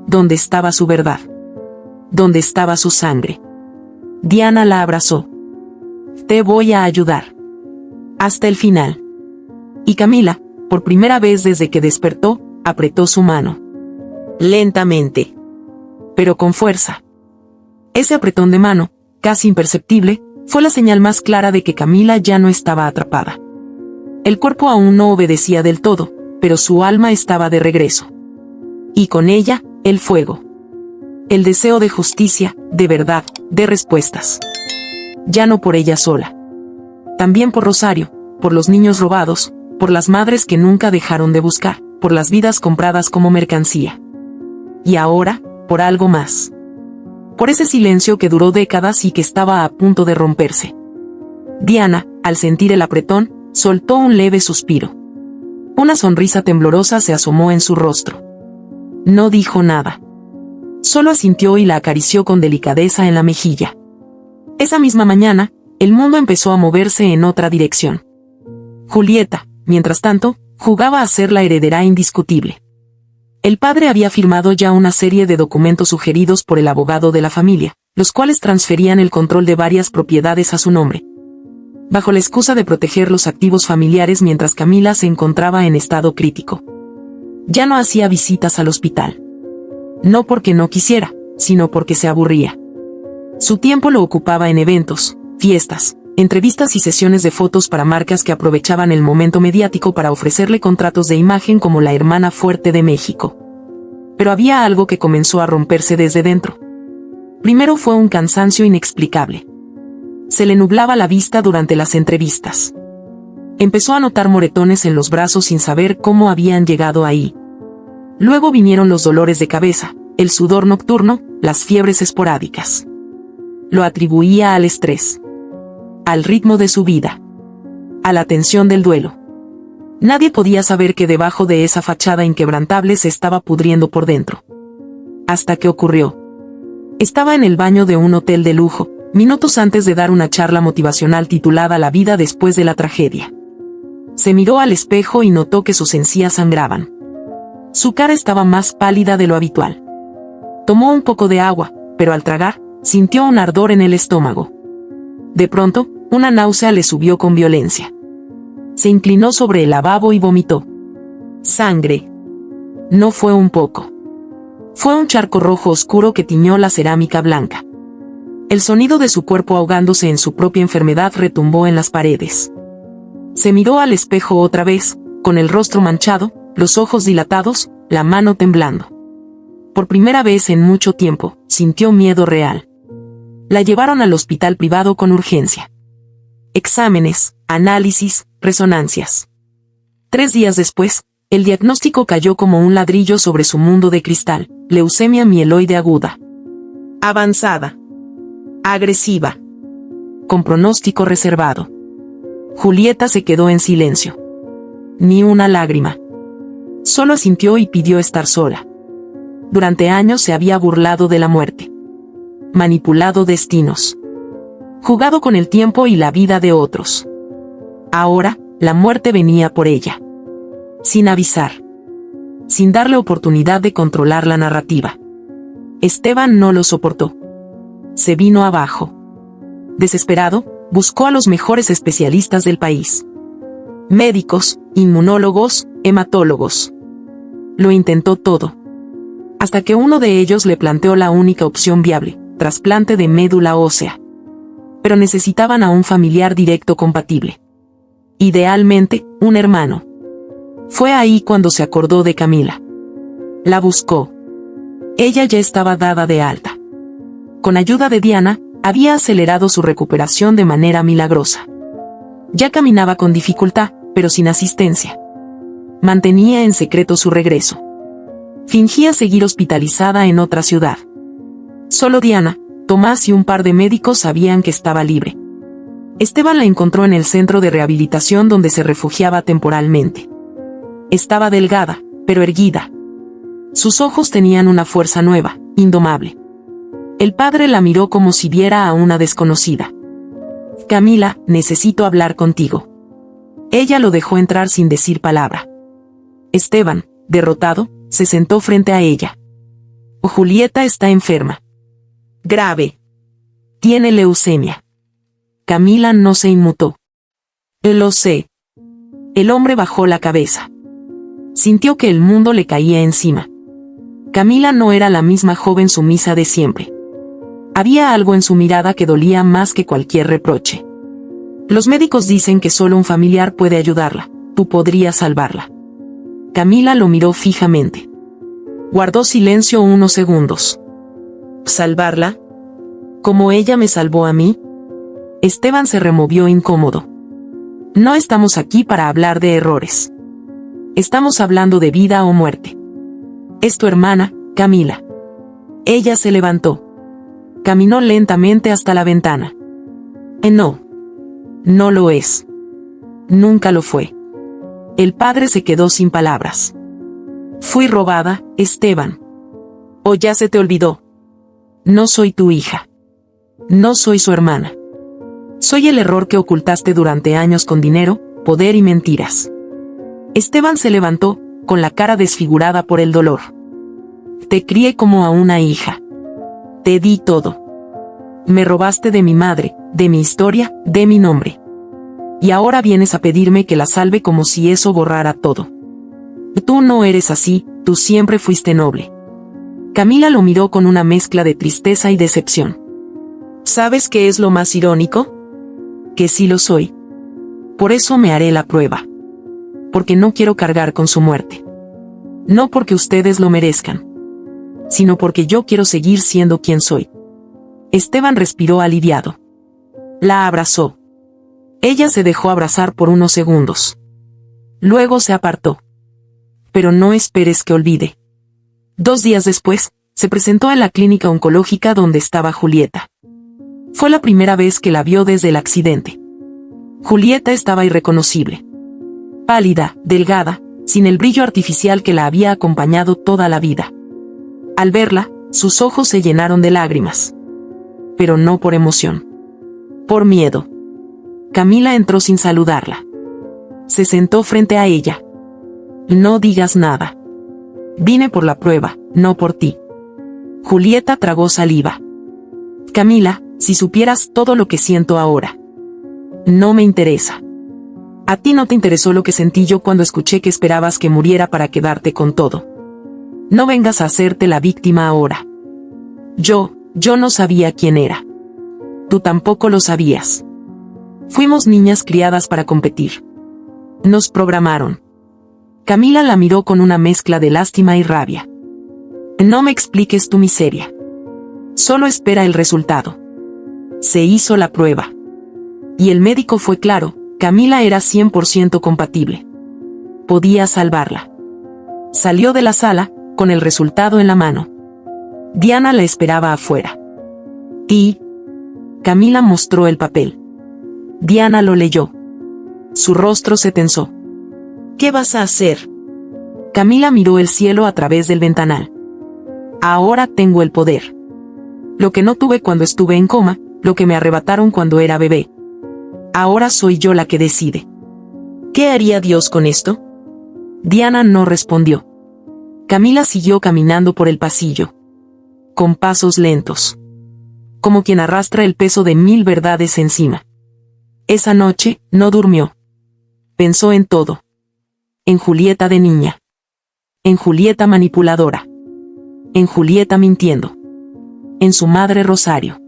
Speaker 1: ¿Dónde estaba su verdad? ¿Dónde estaba su sangre? Diana la abrazó. Te voy a ayudar. Hasta el final. Y Camila, por primera vez desde que despertó, apretó su mano. Lentamente. Pero con fuerza. Ese apretón de mano, casi imperceptible, fue la señal más clara de que Camila ya no estaba atrapada. El cuerpo aún no obedecía del todo, pero su alma estaba de regreso. Y con ella, el fuego. El deseo de justicia, de verdad, de respuestas. Ya no por ella sola. También por Rosario, por los niños robados, por las madres que nunca dejaron de buscar, por las vidas compradas como mercancía. Y ahora, por algo más. Por ese silencio que duró décadas y que estaba a punto de romperse. Diana, al sentir el apretón, soltó un leve suspiro. Una sonrisa temblorosa se asomó en su rostro. No dijo nada. Solo asintió y la acarició con delicadeza en la mejilla. Esa misma mañana, el mundo empezó a moverse en otra dirección. Julieta, mientras tanto, jugaba a ser la heredera indiscutible. El padre había firmado ya una serie de documentos sugeridos por el abogado de la familia, los cuales transferían el control de varias propiedades a su nombre, bajo la excusa de proteger los activos familiares mientras Camila se encontraba en estado crítico. Ya no hacía visitas al hospital. No porque no quisiera, sino porque se aburría. Su tiempo lo ocupaba en eventos, fiestas, entrevistas y sesiones de fotos para marcas que aprovechaban el momento mediático para ofrecerle contratos de imagen como la hermana fuerte de México. Pero había algo que comenzó a romperse desde dentro. Primero fue un cansancio inexplicable. Se le nublaba la vista durante las entrevistas. Empezó a notar moretones en los brazos sin saber cómo habían llegado ahí. Luego vinieron los dolores de cabeza, el sudor nocturno, las fiebres esporádicas. Lo atribuía al estrés, al ritmo de su vida, a la tensión del duelo. Nadie podía saber que debajo de esa fachada inquebrantable se estaba pudriendo por dentro. Hasta que ocurrió. Estaba en el baño de un hotel de lujo, minutos antes de dar una charla motivacional titulada La vida después de la tragedia. Se miró al espejo y notó que sus encías sangraban. Su cara estaba más pálida de lo habitual. Tomó un poco de agua, pero al tragar, sintió un ardor en el estómago. De pronto, una náusea le subió con violencia. Se inclinó sobre el lavabo y vomitó. Sangre. No fue un poco. Fue un charco rojo oscuro que tiñó la cerámica blanca. El sonido de su cuerpo ahogándose en su propia enfermedad retumbó en las paredes. Se miró al espejo otra vez, con el rostro manchado, los ojos dilatados, la mano temblando. Por primera vez en mucho tiempo, sintió miedo real. La llevaron al hospital privado con urgencia. Exámenes, análisis, resonancias. 3 días después, el diagnóstico cayó como un ladrillo sobre su mundo de cristal: leucemia mieloide aguda. Avanzada. Agresiva. Con pronóstico reservado. Julieta se quedó en silencio. Ni una lágrima. Solo asintió y pidió estar sola. Durante años se había burlado de la muerte. Manipulado destinos. Jugado con el tiempo y la vida de otros. Ahora, la muerte venía por ella. Sin avisar. Sin darle oportunidad de controlar la narrativa. Esteban no lo soportó. Se vino abajo. Desesperado, buscó a los mejores especialistas del país. Médicos, inmunólogos, hematólogos. Lo intentó todo. Hasta que uno de ellos le planteó la única opción viable, trasplante de médula ósea. Pero necesitaban a un familiar directo compatible. Idealmente, un hermano. Fue ahí cuando se acordó de Camila. La buscó. Ella ya estaba dada de alta. Con ayuda de Diana, había acelerado su recuperación de manera milagrosa. Ya caminaba con dificultad, pero sin asistencia. Mantenía en secreto su regreso. Fingía seguir hospitalizada en otra ciudad. Solo Diana, Tomás y un par de médicos sabían que estaba libre. Esteban la encontró en el centro de rehabilitación donde se refugiaba temporalmente. Estaba delgada, pero erguida. Sus ojos tenían una fuerza nueva, indomable. El padre la miró como si viera a una desconocida. Camila, necesito hablar contigo. Ella lo dejó entrar sin decir palabra. Esteban, derrotado, se sentó frente a ella. Julieta está enferma. Grave. Tiene leucemia. Camila no se inmutó. Lo sé. El hombre bajó la cabeza. Sintió que el mundo le caía encima. Camila no era la misma joven sumisa de siempre. Había algo en su mirada que dolía más que cualquier reproche. Los médicos dicen que solo un familiar puede ayudarla. Tú podrías salvarla. Camila lo miró fijamente. Guardó silencio unos segundos. ¿Salvarla? ¿Como ella me salvó a mí? Esteban se removió incómodo. No estamos aquí para hablar de errores. Estamos hablando de vida o muerte. Es tu hermana, Camila. Ella se levantó. Caminó lentamente hasta la ventana. No. No lo es. Nunca lo fue. El padre se quedó sin palabras. Fui robada, Esteban. ¿O ya se te olvidó? No soy tu hija. No soy su hermana. Soy el error que ocultaste durante años con dinero, poder y mentiras. Esteban se levantó, con la cara desfigurada por el dolor. Te crié como a una hija. Te di todo. Me robaste de mi madre, de mi historia, de mi nombre. Y ahora vienes a pedirme que la salve como si eso borrara todo. Tú no eres así, tú siempre fuiste noble. Camila lo miró con una mezcla de tristeza y decepción. ¿Sabes qué es lo más irónico? Que sí lo soy. Por eso me haré la prueba. Porque no quiero cargar con su muerte. No porque ustedes lo merezcan, sino porque yo quiero seguir siendo quien soy. Esteban respiró aliviado. La abrazó. Ella se dejó abrazar por unos segundos. Luego se apartó. Pero no esperes que olvide. 2 días después, se presentó en la clínica oncológica donde estaba Julieta. Fue la primera vez que la vio desde el accidente. Julieta estaba irreconocible. Pálida, delgada, sin el brillo artificial que la había acompañado toda la vida. Al verla, sus ojos se llenaron de lágrimas. Pero no por emoción. Por miedo. Camila entró sin saludarla. Se sentó frente a ella. No digas nada. Vine por la prueba, no por ti. Julieta tragó saliva. Camila, si supieras todo lo que siento ahora. No me interesa. A ti no te interesó lo que sentí yo cuando escuché que esperabas que muriera para quedarte con todo. No vengas a hacerte la víctima ahora. Yo no sabía quién era. Tú tampoco lo sabías. Fuimos niñas criadas para competir. Nos programaron. Camila la miró con una mezcla de lástima y rabia. No me expliques tu miseria. Solo espera el resultado. Se hizo la prueba. Y el médico fue claro, Camila era 100% compatible. Podía salvarla. Salió de la sala, con el resultado en la mano. Diana la esperaba afuera. Y Camila mostró el papel. Diana lo leyó. Su rostro se tensó. ¿Qué vas a hacer? Camila miró el cielo a través del ventanal. Ahora tengo el poder. Lo que no tuve cuando estuve en coma, lo que me arrebataron cuando era bebé. Ahora soy yo la que decide. ¿Qué haría Dios con esto? Diana no respondió. Camila siguió caminando por el pasillo, con pasos lentos, como quien arrastra el peso de 1000 verdades encima. Esa noche, no durmió. Pensó en todo. En Julieta de niña. En Julieta manipuladora. En Julieta mintiendo. En su madre Rosario.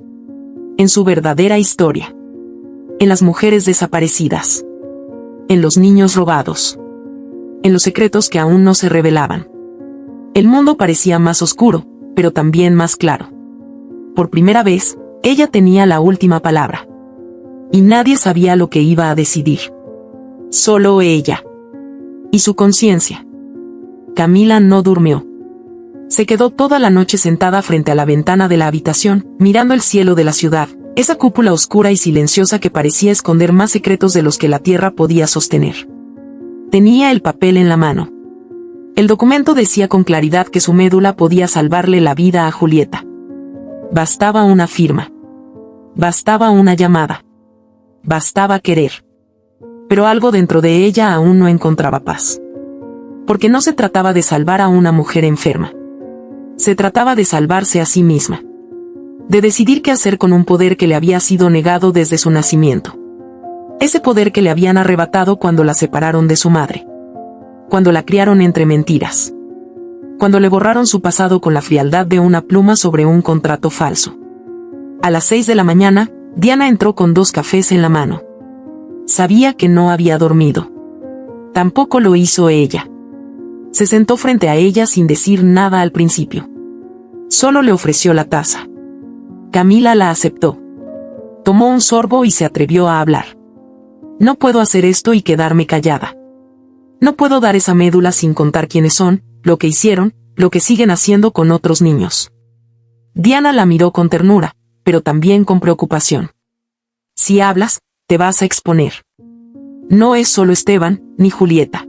Speaker 1: En su verdadera historia. En las mujeres desaparecidas. En los niños robados. En los secretos que aún no se revelaban. El mundo parecía más oscuro, pero también más claro. Por primera vez, ella tenía la última palabra. Y nadie sabía lo que iba a decidir. Solo ella. Y su conciencia. Camila no durmió. Se quedó toda la noche sentada frente a la ventana de la habitación, mirando el cielo de la ciudad, esa cúpula oscura y silenciosa que parecía esconder más secretos de los que la tierra podía sostener. Tenía el papel en la mano. El documento decía con claridad que su médula podía salvarle la vida a Julieta. Bastaba una firma. Bastaba una llamada. Bastaba querer. Pero algo dentro de ella aún no encontraba paz. Porque no se trataba de salvar a una mujer enferma. Se trataba de salvarse a sí misma. De decidir qué hacer con un poder que le había sido negado desde su nacimiento. Ese poder que le habían arrebatado cuando la separaron de su madre. Cuando la criaron entre mentiras. Cuando le borraron su pasado con la frialdad de una pluma sobre un contrato falso. A las 6 de la mañana, Diana entró con 2 cafés en la mano. Sabía que no había dormido. Tampoco lo hizo ella. Se sentó frente a ella sin decir nada al principio. Solo le ofreció la taza. Camila la aceptó. Tomó un sorbo y se atrevió a hablar. No puedo hacer esto y quedarme callada. No puedo dar esa médula sin contar quiénes son, lo que hicieron, lo que siguen haciendo con otros niños. Diana la miró con ternura, pero también con preocupación. Si hablas, te vas a exponer. No es solo Esteban, ni Julieta.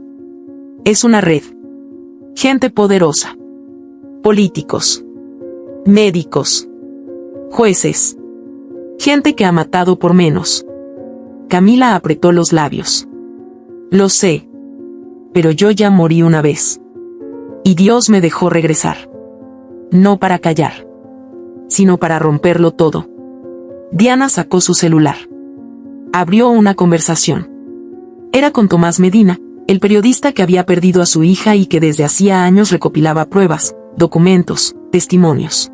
Speaker 1: Es una red. Gente poderosa. Políticos. Médicos. Jueces. Gente que ha matado por menos. Camila apretó los labios. Lo sé. Pero yo ya morí una vez. Y Dios me dejó regresar. No para callar. Sino para romperlo todo. Diana sacó su celular. Abrió una conversación. Era con Tomás Medina, el periodista que había perdido a su hija y que desde hacía años recopilaba pruebas, documentos, testimonios.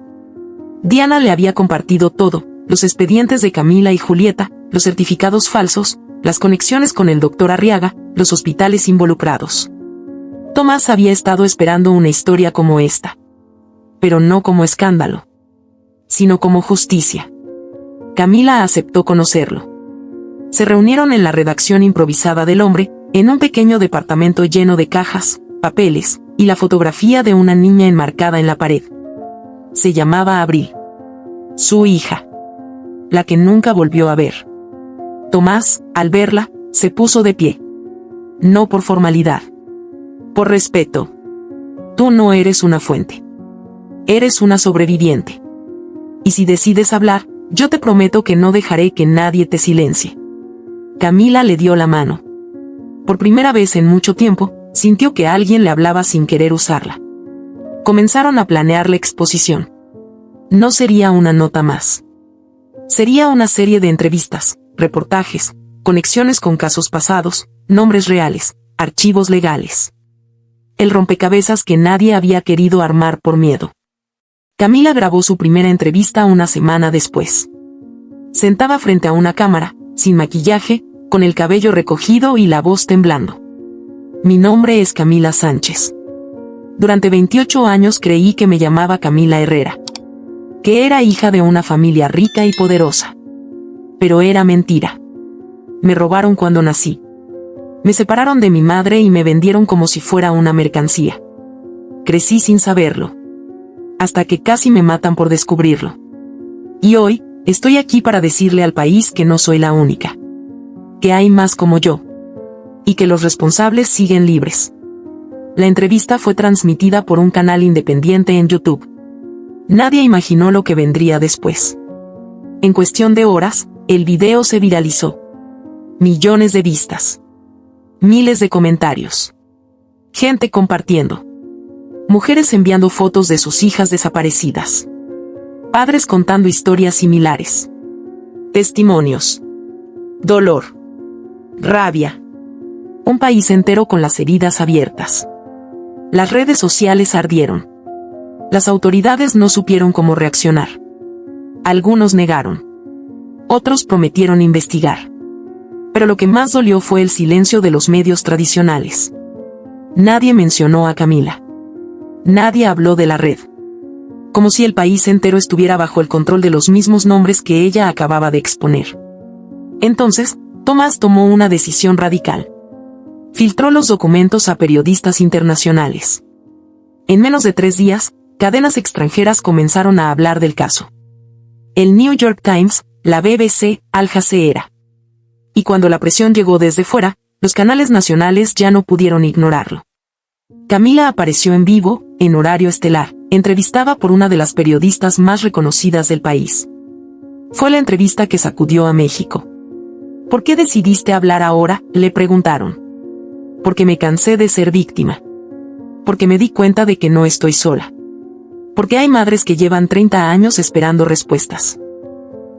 Speaker 1: Diana le había compartido todo, los expedientes de Camila y Julieta, los certificados falsos, las conexiones con el doctor Arriaga, los hospitales involucrados. Tomás había estado esperando una historia como esta. Pero no como escándalo. Sino como justicia. Camila aceptó conocerlo. Se reunieron en la redacción improvisada del Hombre, en un pequeño departamento lleno de cajas, papeles, y la fotografía de una niña enmarcada en la pared. Se llamaba Abril. Su hija. La que nunca volvió a ver. Tomás, al verla, se puso de pie. No por formalidad. Por respeto. Tú no eres una fuente. Eres una sobreviviente. Y si decides hablar, yo te prometo que no dejaré que nadie te silencie. Camila le dio la mano. Por primera vez en mucho tiempo, sintió que alguien le hablaba sin querer usarla. Comenzaron a planear la exposición. No sería una nota más. Sería una serie de entrevistas, reportajes, conexiones con casos pasados, nombres reales, archivos legales. El rompecabezas que nadie había querido armar por miedo. Camila grabó su primera entrevista una semana después. Sentada frente a una cámara, sin maquillaje, con el cabello recogido y la voz temblando. Mi nombre es Camila Sánchez. Durante 28 años creí que me llamaba Camila Herrera. Que era hija de una familia rica y poderosa. Pero era mentira. Me robaron cuando nací. Me separaron de mi madre y me vendieron como si fuera una mercancía. Crecí sin saberlo. Hasta que casi me matan por descubrirlo. Y hoy, estoy aquí para decirle al país que no soy la única. Que hay más como yo. Y que los responsables siguen libres. La entrevista fue transmitida por un canal independiente en YouTube. Nadie imaginó lo que vendría después. En cuestión de horas, el video se viralizó. Millones de vistas. Miles de comentarios. Gente compartiendo. Mujeres enviando fotos de sus hijas desaparecidas. Padres contando historias similares. Testimonios. Dolor. Rabia. Un país entero con las heridas abiertas. Las redes sociales ardieron. Las autoridades no supieron cómo reaccionar. Algunos negaron. Otros prometieron investigar. Pero lo que más dolió fue el silencio de los medios tradicionales. Nadie mencionó a Camila. Nadie habló de la red. Como si el país entero estuviera bajo el control de los mismos nombres que ella acababa de exponer. Entonces, Tomás tomó una decisión radical. Filtró los documentos a periodistas internacionales. En menos de 3 días, cadenas extranjeras comenzaron a hablar del caso. El New York Times, la BBC, Al Jazeera. Y cuando la presión llegó desde fuera, los canales nacionales ya no pudieron ignorarlo. Camila apareció en vivo, en horario estelar, entrevistada por una de las periodistas más reconocidas del país. Fue la entrevista que sacudió a México. ¿Por qué decidiste hablar ahora?, le preguntaron. Porque me cansé de ser víctima. Porque me di cuenta de que no estoy sola. Porque hay madres que llevan 30 años esperando respuestas.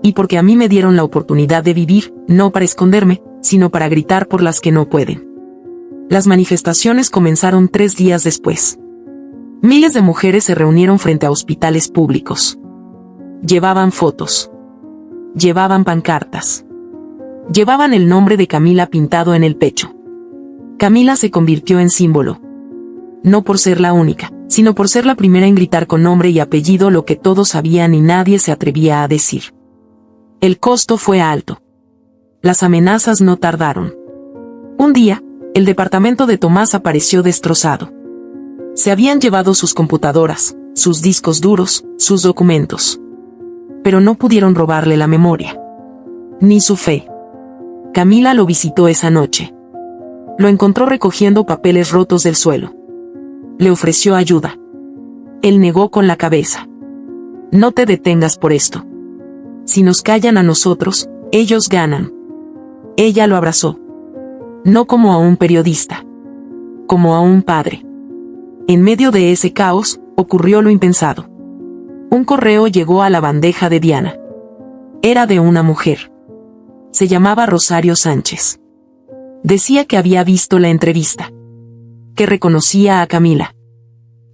Speaker 1: Y porque a mí me dieron la oportunidad de vivir, no para esconderme, sino para gritar por las que no pueden. Las manifestaciones comenzaron 3 días después. Miles de mujeres se reunieron frente a hospitales públicos. Llevaban fotos. Llevaban pancartas. Llevaban el nombre de Camila pintado en el pecho. Camila se convirtió en símbolo. No por ser la única, sino por ser la primera en gritar con nombre y apellido lo que todos sabían y nadie se atrevía a decir. El costo fue alto. Las amenazas no tardaron. Un día, el departamento de Tomás apareció destrozado. Se habían llevado sus computadoras, sus discos duros, sus documentos. Pero no pudieron robarle la memoria. Ni su fe. Camila lo visitó esa noche. Lo encontró recogiendo papeles rotos del suelo. Le ofreció ayuda. Él negó con la cabeza. No te detengas por esto. Si nos callan a nosotros, ellos ganan. Ella lo abrazó. No como a un periodista. Como a un padre. En medio de ese caos, ocurrió lo impensado. Un correo llegó a la bandeja de Diana. Era de una mujer. Se llamaba Rosario Sánchez. Decía que había visto la entrevista. Que reconocía a Camila.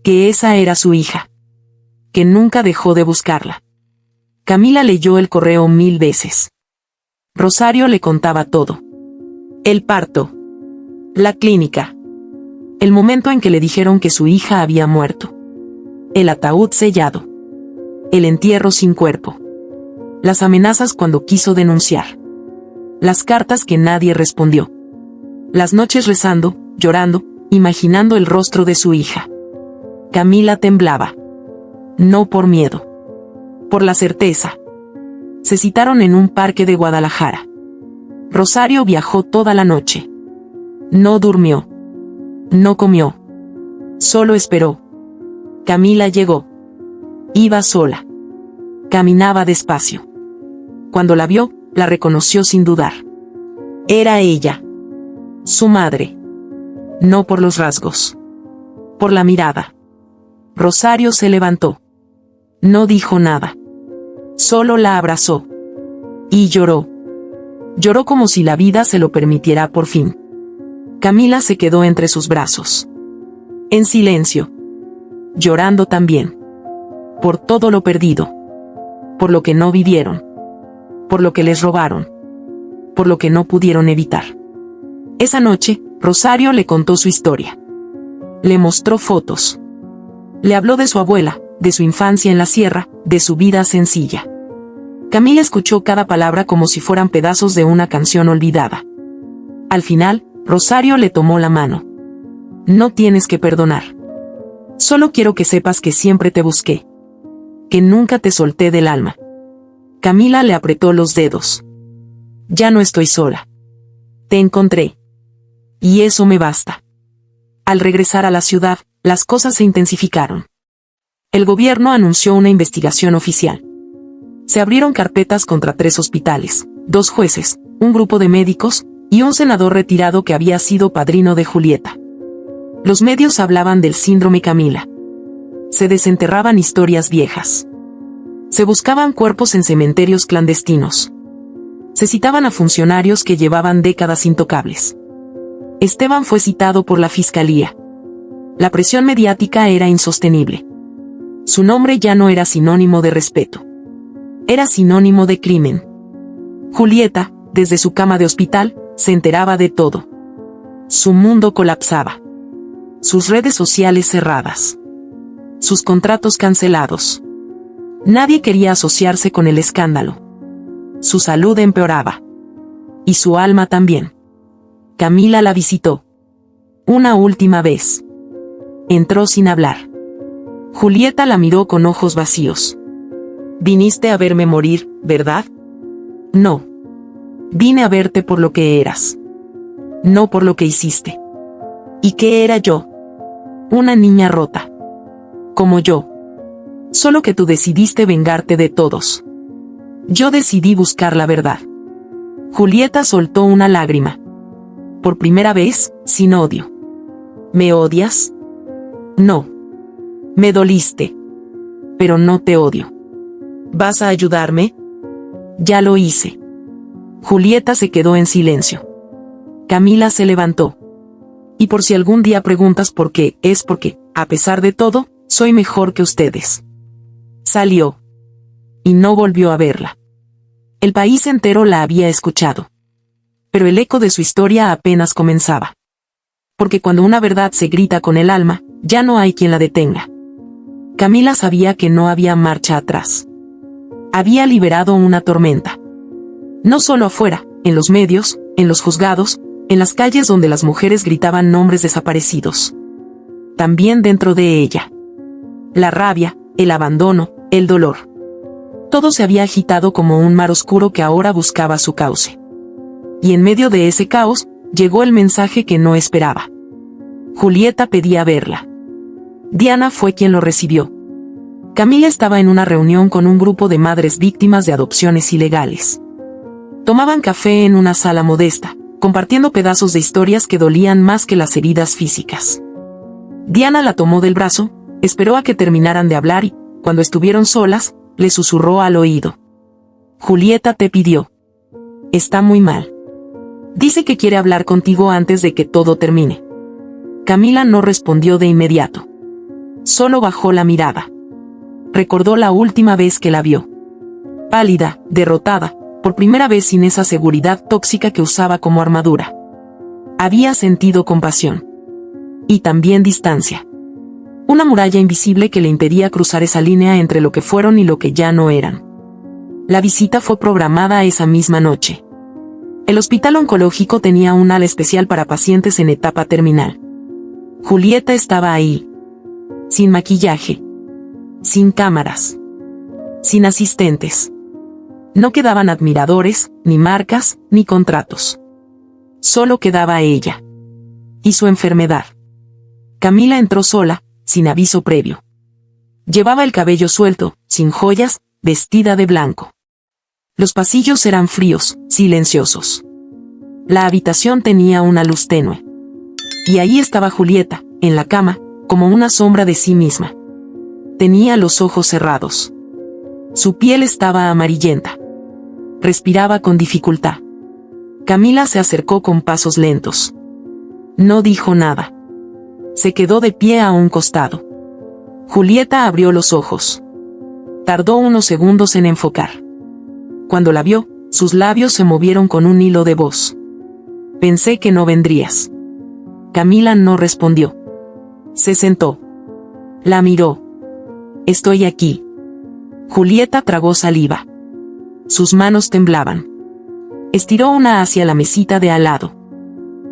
Speaker 1: Que esa era su hija. Que nunca dejó de buscarla. Camila leyó el correo 1000 veces. Rosario le contaba todo. El parto. La clínica. El momento en que le dijeron que su hija había muerto. El ataúd sellado. El entierro sin cuerpo. Las amenazas cuando quiso denunciar. Las cartas que nadie respondió. Las noches rezando, llorando, imaginando el rostro de su hija. Camila temblaba. No por miedo. Por la certeza. Se citaron en un parque de Guadalajara. Rosario viajó toda la noche. No durmió. No comió. Solo esperó. Camila llegó. Iba sola. Caminaba despacio. Cuando la vio, la reconoció sin dudar. Era ella. Su madre. No por los rasgos. Por la mirada. Rosario se levantó. No dijo nada. Solo la abrazó. Y lloró. Lloró como si la vida se lo permitiera por fin. Camila se quedó entre sus brazos. En silencio. Llorando también. Por todo lo perdido. Por lo que no vivieron. Por lo que les robaron. Por lo que no pudieron evitar. Esa noche, Rosario le contó su historia. Le mostró fotos. Le habló de su abuela, de su infancia en la sierra, de su vida sencilla. Camila escuchó cada palabra como si fueran pedazos de una canción olvidada. Al final, Rosario le tomó la mano. No tienes que perdonar. Solo quiero que sepas que siempre te busqué. Que nunca te solté del alma. Camila le apretó los dedos. Ya no estoy sola. Te encontré. Y eso me basta. Al regresar a la ciudad, las cosas se intensificaron. El gobierno anunció una investigación oficial. Se abrieron carpetas contra 3 hospitales, 2 jueces, un grupo de médicos, y un senador retirado que había sido padrino de Julieta. Los medios hablaban del síndrome Camila. Se desenterraban historias viejas. Se buscaban cuerpos en cementerios clandestinos. Se citaban a funcionarios que llevaban décadas intocables. Esteban fue citado por la fiscalía. La presión mediática era insostenible. Su nombre ya no era sinónimo de respeto. Era sinónimo de crimen. Julieta, desde su cama de hospital, se enteraba de todo. Su mundo colapsaba. Sus redes sociales cerradas. Sus contratos cancelados. Nadie quería asociarse con el escándalo. Su salud empeoraba. Y su alma también. Camila la visitó. Una última vez. Entró sin hablar. Julieta la miró con ojos vacíos. «Viniste a verme morir, ¿verdad?» «No. Vine a verte por lo que eras. No por lo que hiciste». «¿Y qué era yo?» «Una niña rota. Como yo. Solo que tú decidiste vengarte de todos. Yo decidí buscar la verdad». Julieta soltó una lágrima. Por primera vez, sin odio. «¿Me odias?» «No. Me doliste. Pero no te odio. ¿Vas a ayudarme?» «Ya lo hice». Julieta se quedó en silencio. Camila se levantó. «Y por si algún día preguntas por qué, es porque, a pesar de todo, soy mejor que ustedes». Salió. Y no volvió a verla. El país entero la había escuchado. Pero el eco de su historia apenas comenzaba. Porque cuando una verdad se grita con el alma, ya no hay quien la detenga. Camila sabía que no había marcha atrás. Había liberado una tormenta. No solo afuera, en los medios, en los juzgados, en las calles donde las mujeres gritaban nombres desaparecidos. También dentro de ella. La rabia, el abandono, el dolor. Todo se había agitado como un mar oscuro que ahora buscaba su cauce. Y en medio de ese caos, llegó el mensaje que no esperaba. Julieta pedía verla. Diana fue quien lo recibió. Camila estaba en una reunión con un grupo de madres víctimas de adopciones ilegales. Tomaban café en una sala modesta, compartiendo pedazos de historias que dolían más que las heridas físicas. Diana la tomó del brazo, esperó a que terminaran de hablar y, cuando estuvieron solas, le susurró al oído. «Julieta te pidió. Está muy mal. Dice que quiere hablar contigo antes de que todo termine». Camila no respondió de inmediato. Solo bajó la mirada. Recordó la última vez que la vio. Pálida, derrotada, por primera vez sin esa seguridad tóxica que usaba como armadura. Había sentido compasión. Y también distancia. Una muralla invisible que le impedía cruzar esa línea entre lo que fueron y lo que ya no eran. La visita fue programada esa misma noche. El hospital oncológico tenía un ala especial para pacientes en etapa terminal. Julieta estaba ahí. Sin maquillaje. Sin cámaras. Sin asistentes. No quedaban admiradores, ni marcas, ni contratos. Solo quedaba ella. Y su enfermedad. Camila entró sola, sin aviso previo. Llevaba el cabello suelto, sin joyas, vestida de blanco. Los pasillos eran fríos, silenciosos. La habitación tenía una luz tenue. Y ahí estaba Julieta, en la cama, como una sombra de sí misma. Tenía los ojos cerrados. Su piel estaba amarillenta. Respiraba con dificultad. Camila se acercó con pasos lentos. No dijo nada. Se quedó de pie a un costado. Julieta abrió los ojos. Tardó unos segundos en enfocar. Cuando la vio, sus labios se movieron con un hilo de voz. «Pensé que no vendrías». Camila no respondió. Se sentó. La miró. «Estoy aquí». Julieta tragó saliva. Sus manos temblaban. Estiró una hacia la mesita de al lado.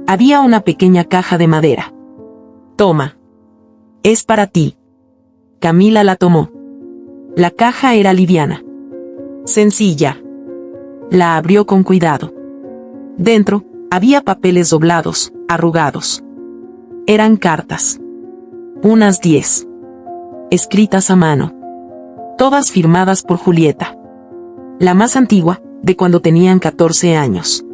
Speaker 1: Había una pequeña caja de madera. «Toma. Es para ti». Camila la tomó. La caja era liviana. Sencilla. La abrió con cuidado. Dentro, había papeles doblados, arrugados. Eran cartas. Unas 10. Escritas a mano. Todas firmadas por Julieta. La más antigua, de cuando tenían 14 años.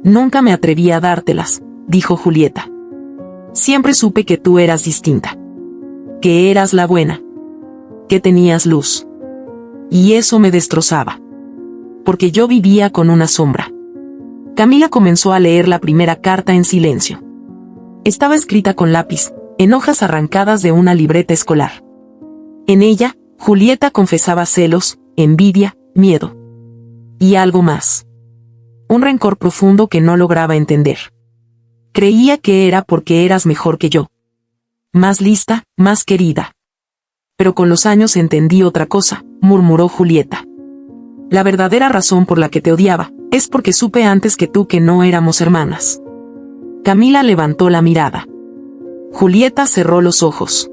Speaker 1: Nunca me atreví a dártelas, dijo Julieta. Siempre supe que tú eras distinta. Que eras la buena. Que tenías luz. Y eso me destrozaba. Porque yo vivía con una sombra. Camila comenzó a leer la primera carta en silencio. Estaba escrita con lápiz, en hojas arrancadas de una libreta escolar. En ella, Julieta confesaba celos, envidia, miedo. Y algo más. Un rencor profundo que no lograba entender. Creía que era porque eras mejor que yo. Más lista, más querida. Pero con los años entendí otra cosa, murmuró Julieta. La verdadera razón por la que te odiaba, es porque supe antes que tú que no éramos hermanas. Camila levantó la mirada. Julieta cerró los ojos.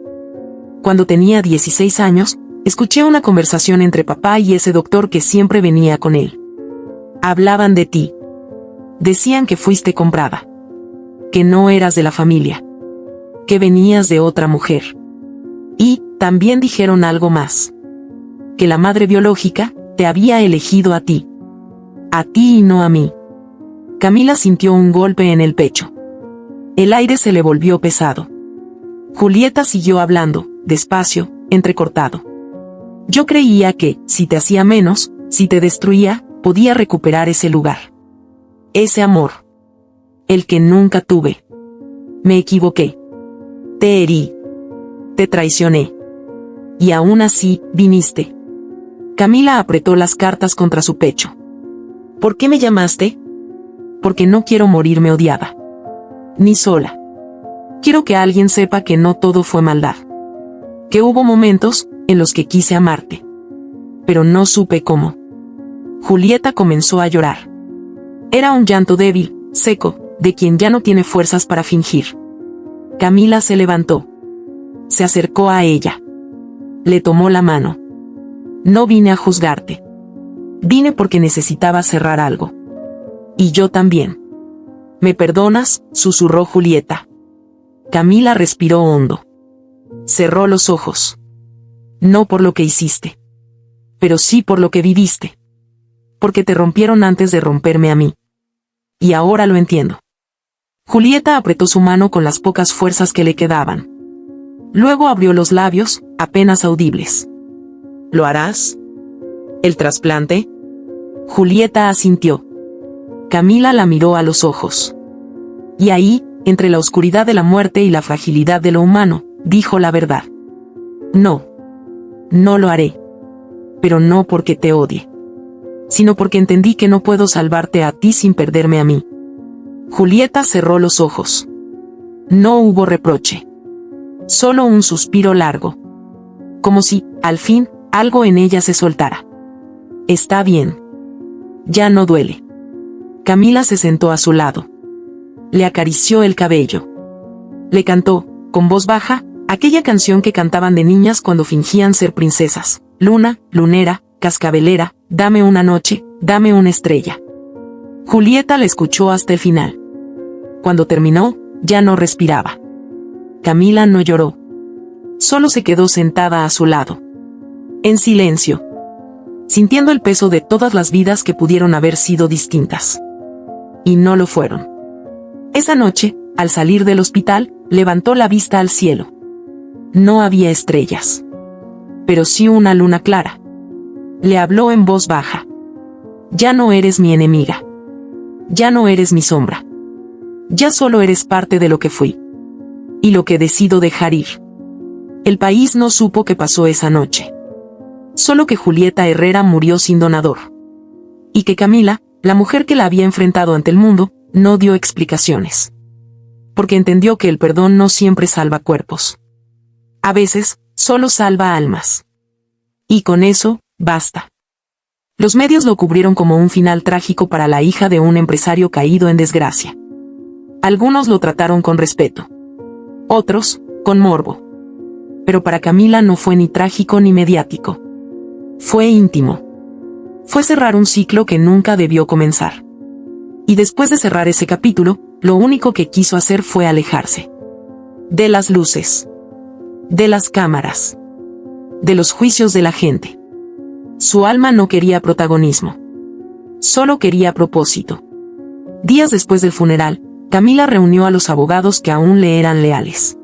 Speaker 1: Cuando tenía 16 años, escuché una conversación entre papá y ese doctor que siempre venía con él. Hablaban de ti. Decían que fuiste comprada. Que no eras de la familia. Que venías de otra mujer. Y, también dijeron algo más. Que la madre biológica, te había elegido a ti. A ti y no a mí. Camila sintió un golpe en el pecho. El aire se le volvió pesado. Julieta siguió hablando, despacio, entrecortado. Yo creía que, si te hacía menos, si te destruía, podía recuperar ese lugar. Ese amor. El que nunca tuve. Me equivoqué. Te herí. Te traicioné. Y aún así, viniste. Camila apretó las cartas contra su pecho. ¿Por qué me llamaste? Porque no quiero morirme odiada. Ni sola. Quiero que alguien sepa que no todo fue maldad. Que hubo momentos en los que quise amarte. Pero no supe cómo. Julieta comenzó a llorar. Era un llanto débil, seco, de quien ya no tiene fuerzas para fingir. Camila se levantó. Se acercó a ella. Le tomó la mano. No vine a juzgarte. Vine porque necesitaba cerrar algo. Y yo también. ¿Me perdonas?, susurró Julieta. Camila respiró hondo. Cerró los ojos. No por lo que hiciste. Pero sí por lo que viviste. Porque te rompieron antes de romperme a mí. Y ahora lo entiendo. Julieta apretó su mano con las pocas fuerzas que le quedaban. Luego abrió los labios, apenas audibles. ¿Lo harás? ¿El trasplante? Julieta asintió. Camila la miró a los ojos. Y ahí, entre la oscuridad de la muerte y la fragilidad de lo humano, dijo la verdad. No. No lo haré. Pero no porque te odie. Sino porque entendí que no puedo salvarte a ti sin perderme a mí. Julieta cerró los ojos. No hubo reproche. Solo un suspiro largo. Como si, al fin, algo en ella se soltara. Está bien. Ya no duele. Camila se sentó a su lado. Le acarició el cabello. Le cantó, con voz baja, aquella canción que cantaban de niñas cuando fingían ser princesas. Luna, lunera, cascabelera, dame una noche, dame una estrella. Julieta la escuchó hasta el final. Cuando terminó, ya no respiraba. Camila no lloró. Solo se quedó sentada a su lado. En silencio. Sintiendo el peso de todas las vidas que pudieron haber sido distintas. Y no lo fueron. Esa noche, al salir del hospital, levantó la vista al cielo. No había estrellas. Pero sí una luna clara. Le habló en voz baja. Ya no eres mi enemiga. Ya no eres mi sombra. Ya solo eres parte de lo que fui. Y lo que decido dejar ir. El país no supo qué pasó esa noche. Solo que Julieta Herrera murió sin donador. Y que Camila, la mujer que la había enfrentado ante el mundo, no dio explicaciones. Porque entendió que el perdón no siempre salva cuerpos. A veces, solo salva almas. Y con eso, basta. Los medios lo cubrieron como un final trágico para la hija de un empresario caído en desgracia. Algunos lo trataron con respeto. Otros, con morbo. Pero para Camila no fue ni trágico ni mediático. Fue íntimo. Fue cerrar un ciclo que nunca debió comenzar. Y después de cerrar ese capítulo, lo único que quiso hacer fue alejarse. De las luces. De las cámaras. De los juicios de la gente. Su alma no quería protagonismo. Solo quería propósito. Días después del funeral, Camila reunió a los abogados que aún le eran leales.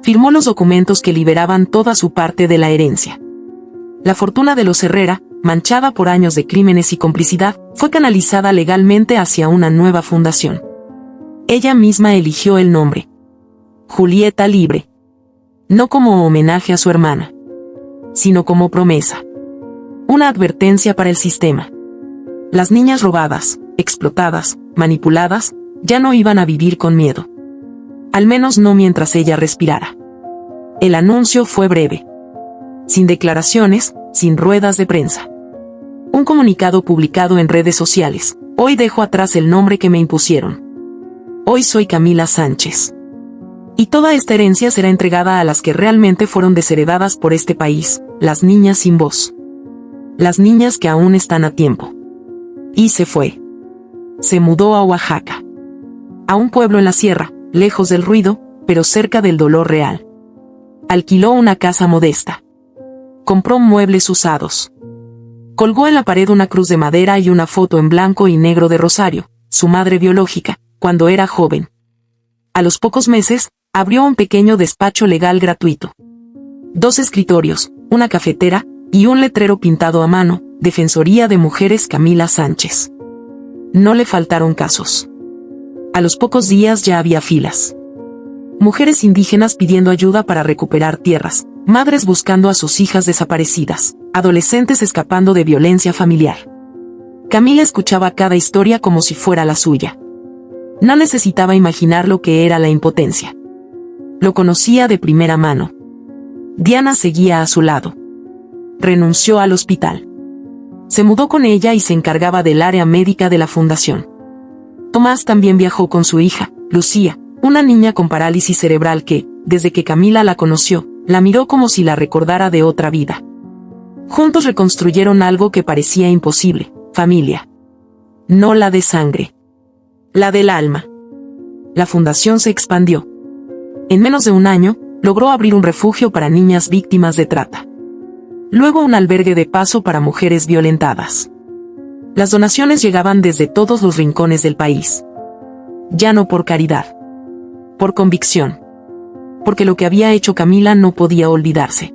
Speaker 1: Firmó los documentos que liberaban toda su parte de la herencia. La fortuna de los Herrera, manchada por años de crímenes y complicidad, fue canalizada legalmente hacia una nueva fundación. Ella misma eligió el nombre: Julieta Libre. No como homenaje a su hermana, sino como promesa. Una advertencia para el sistema. Las niñas robadas, explotadas, manipuladas, ya no iban a vivir con miedo. Al menos no mientras ella respirara. El anuncio fue breve. Sin declaraciones, sin ruedas de prensa. Un comunicado publicado en redes sociales: hoy dejo atrás el nombre que me impusieron. Hoy soy Camila Sánchez. Y toda esta herencia será entregada a las que realmente fueron desheredadas por este país, las niñas sin voz. Las niñas que aún están a tiempo. Y se fue. Se mudó a Oaxaca. A un pueblo en la sierra, lejos del ruido, pero cerca del dolor real. Alquiló una casa modesta. Compró muebles usados. Colgó en la pared una cruz de madera y una foto en blanco y negro de Rosario, su madre biológica, cuando era joven. A los pocos meses, abrió un pequeño despacho legal gratuito. 2 escritorios, una cafetera y un letrero pintado a mano: Defensoría de Mujeres Camila Sánchez. No le faltaron casos. A los pocos días ya había filas. Mujeres indígenas pidiendo ayuda para recuperar tierras, madres buscando a sus hijas desaparecidas, adolescentes escapando de violencia familiar. Camila escuchaba cada historia como si fuera la suya. No necesitaba imaginar lo que era la impotencia. Lo conocía de primera mano. Diana seguía a su lado. Renunció al hospital. Se mudó con ella y se encargaba del área médica de la fundación. Tomás también viajó con su hija, Lucía, una niña con parálisis cerebral que, desde que Camila la conoció, la miró como si la recordara de otra vida. Juntos reconstruyeron algo que parecía imposible: familia. No la de sangre. La del alma. La fundación se expandió. En menos de un año, logró abrir un refugio para niñas víctimas de trata. Luego un albergue de paso para mujeres violentadas. Las donaciones llegaban desde todos los rincones del país. Ya no por caridad. Por convicción. Porque lo que había hecho Camila no podía olvidarse.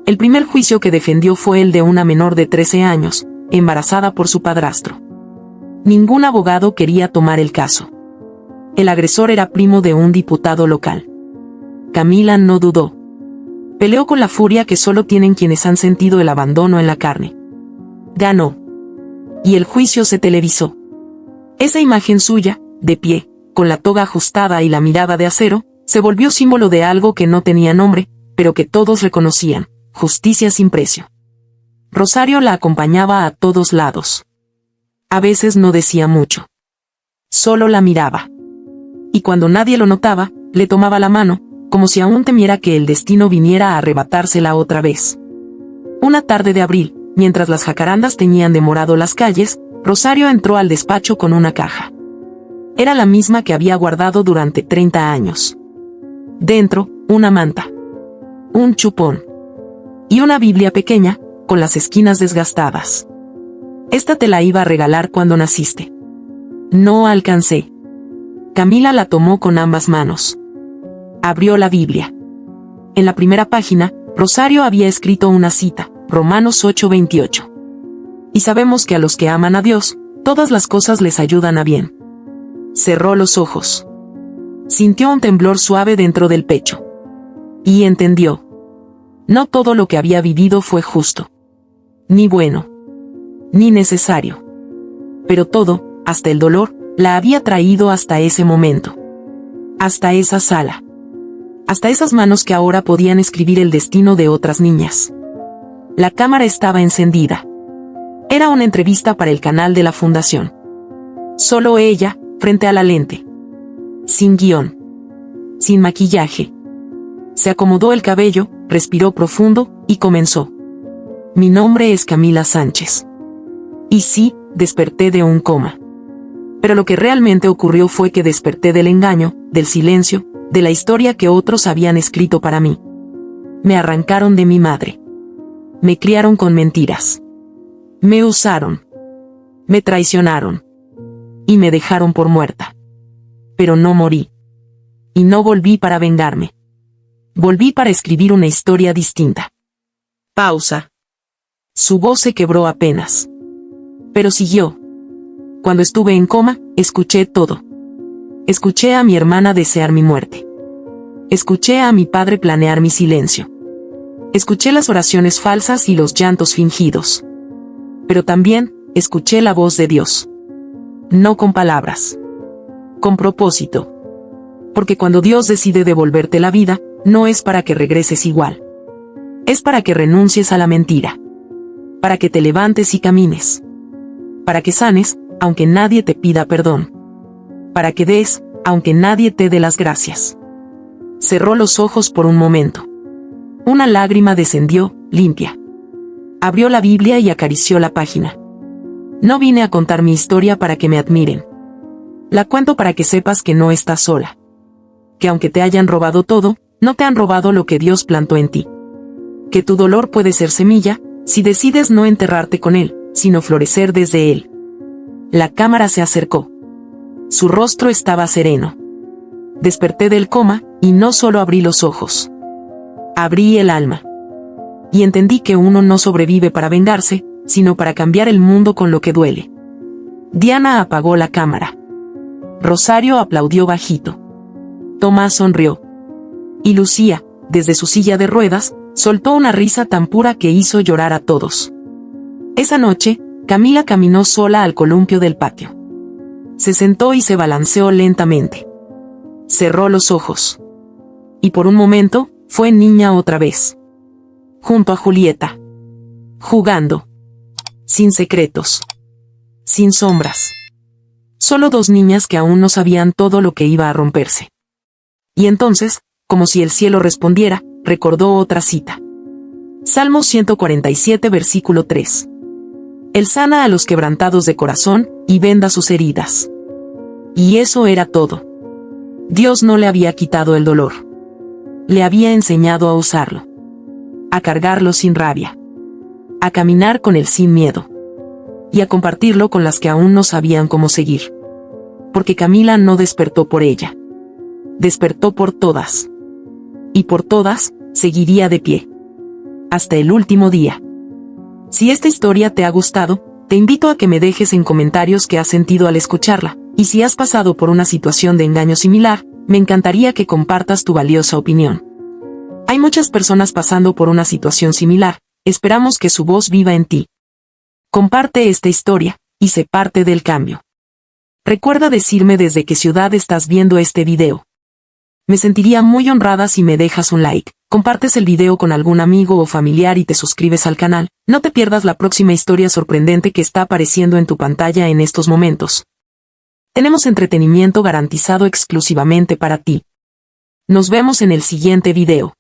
Speaker 1: El primer juicio que defendió fue el de una menor de 13 años, embarazada por su padrastro. Ningún abogado quería tomar el caso. El agresor era primo de un diputado local. Camila no dudó. Peleó con la furia que solo tienen quienes han sentido el abandono en la carne. Ganó. Y el juicio se televisó. Esa imagen suya, de pie, con la toga ajustada y la mirada de acero, se volvió símbolo de algo que no tenía nombre, pero que todos reconocían: justicia sin precio. Rosario la acompañaba a todos lados. A veces no decía mucho. Solo la miraba. Y cuando nadie lo notaba, le tomaba la mano, como si aún temiera que el destino viniera a arrebatársela otra vez. Una tarde de abril, mientras las jacarandas teñían de morado las calles, Rosario entró al despacho con una caja. Era la misma que había guardado durante 30 años. Dentro, una manta. Un chupón. Y una Biblia pequeña, con las esquinas desgastadas. Esta te la iba a regalar cuando naciste. No alcancé. Camila la tomó con ambas manos. Abrió la Biblia. En la primera página, Rosario había escrito una cita: Romanos 8:28. Y sabemos que a los que aman a Dios, todas las cosas les ayudan a bien. Cerró los ojos. Sintió un temblor suave dentro del pecho. Y entendió. No todo lo que había vivido fue justo. Ni bueno. Ni necesario. Pero todo, hasta el dolor, la había traído hasta ese momento. Hasta esa sala. Hasta esas manos que ahora podían escribir el destino de otras niñas. La cámara estaba encendida. Era una entrevista para el canal de la fundación. Solo ella, frente a la lente. Sin guión. Sin maquillaje. Se acomodó el cabello, respiró profundo, y comenzó. Mi nombre es Camila Sánchez. Y sí, desperté de un coma. Pero lo que realmente ocurrió fue que desperté del engaño, del silencio, de la historia que otros habían escrito para mí. Me arrancaron de mi madre. Me criaron con mentiras. Me usaron. Me traicionaron. y me dejaron por muerta. Pero no morí. Y no volví para vengarme. Volví para escribir una historia distinta. Pausa. Su voz se quebró apenas. Pero siguió. Cuando estuve en coma, escuché todo. Escuché a mi hermana desear mi muerte. Escuché a mi padre planear mi silencio. Escuché las oraciones falsas y los llantos fingidos. Pero también, escuché la voz de Dios. No con palabras. Con propósito. Porque cuando Dios decide devolverte la vida, no es para que regreses igual. Es para que renuncies a la mentira. Para que te levantes y camines. Para que sanes, aunque nadie te pida perdón. Para que des, aunque nadie te dé las gracias. Cerró los ojos por un momento. Una lágrima descendió, limpia. Abrió la Biblia y acarició la página. No vine a contar mi historia para que me admiren. La cuento para que sepas que no estás sola. Que aunque te hayan robado todo, no te han robado lo que Dios plantó en ti. Que tu dolor puede ser semilla, si decides no enterrarte con él, sino florecer desde él. La cámara se acercó. Su rostro estaba sereno. Desperté del coma, y no solo abrí los ojos. Abrí el alma. Y entendí que uno no sobrevive para vengarse, sino para cambiar el mundo con lo que duele. Diana apagó la cámara. Rosario aplaudió bajito. Tomás sonrió. Y Lucía, desde su silla de ruedas, soltó una risa tan pura que hizo llorar a todos. Esa noche, Camila caminó sola al columpio del patio. Se sentó y se balanceó lentamente. Cerró los ojos. Y por un momento, fue niña otra vez. Junto a Julieta. Jugando. Sin secretos. Sin sombras. Solo dos niñas que aún no sabían todo lo que iba a romperse. Y entonces, como si el cielo respondiera, recordó otra cita. Salmo 147 versículo 3. Él sana a los quebrantados de corazón, y venda sus heridas. Y eso era todo. Dios no le había quitado el dolor. Le había enseñado a usarlo. A cargarlo sin rabia. A caminar con él sin miedo. Y a compartirlo con las que aún no sabían cómo seguir. Porque Camila no despertó por ella. Despertó por todas. Y por todas, seguiría de pie. Hasta el último día. Si esta historia te ha gustado, te invito a que me dejes en comentarios qué has sentido al escucharla, y si has pasado por una situación de engaño similar, me encantaría que compartas tu valiosa opinión. Hay muchas personas pasando por una situación similar, esperamos que su voz viva en ti. Comparte esta historia, y sé parte del cambio. Recuerda decirme desde qué ciudad estás viendo este video. Me sentiría muy honrada si me dejas un like, compartes el video con algún amigo o familiar y te suscribes al canal. No te pierdas la próxima historia sorprendente que está apareciendo en tu pantalla en estos momentos. Tenemos entretenimiento garantizado exclusivamente para ti. Nos vemos en el siguiente video.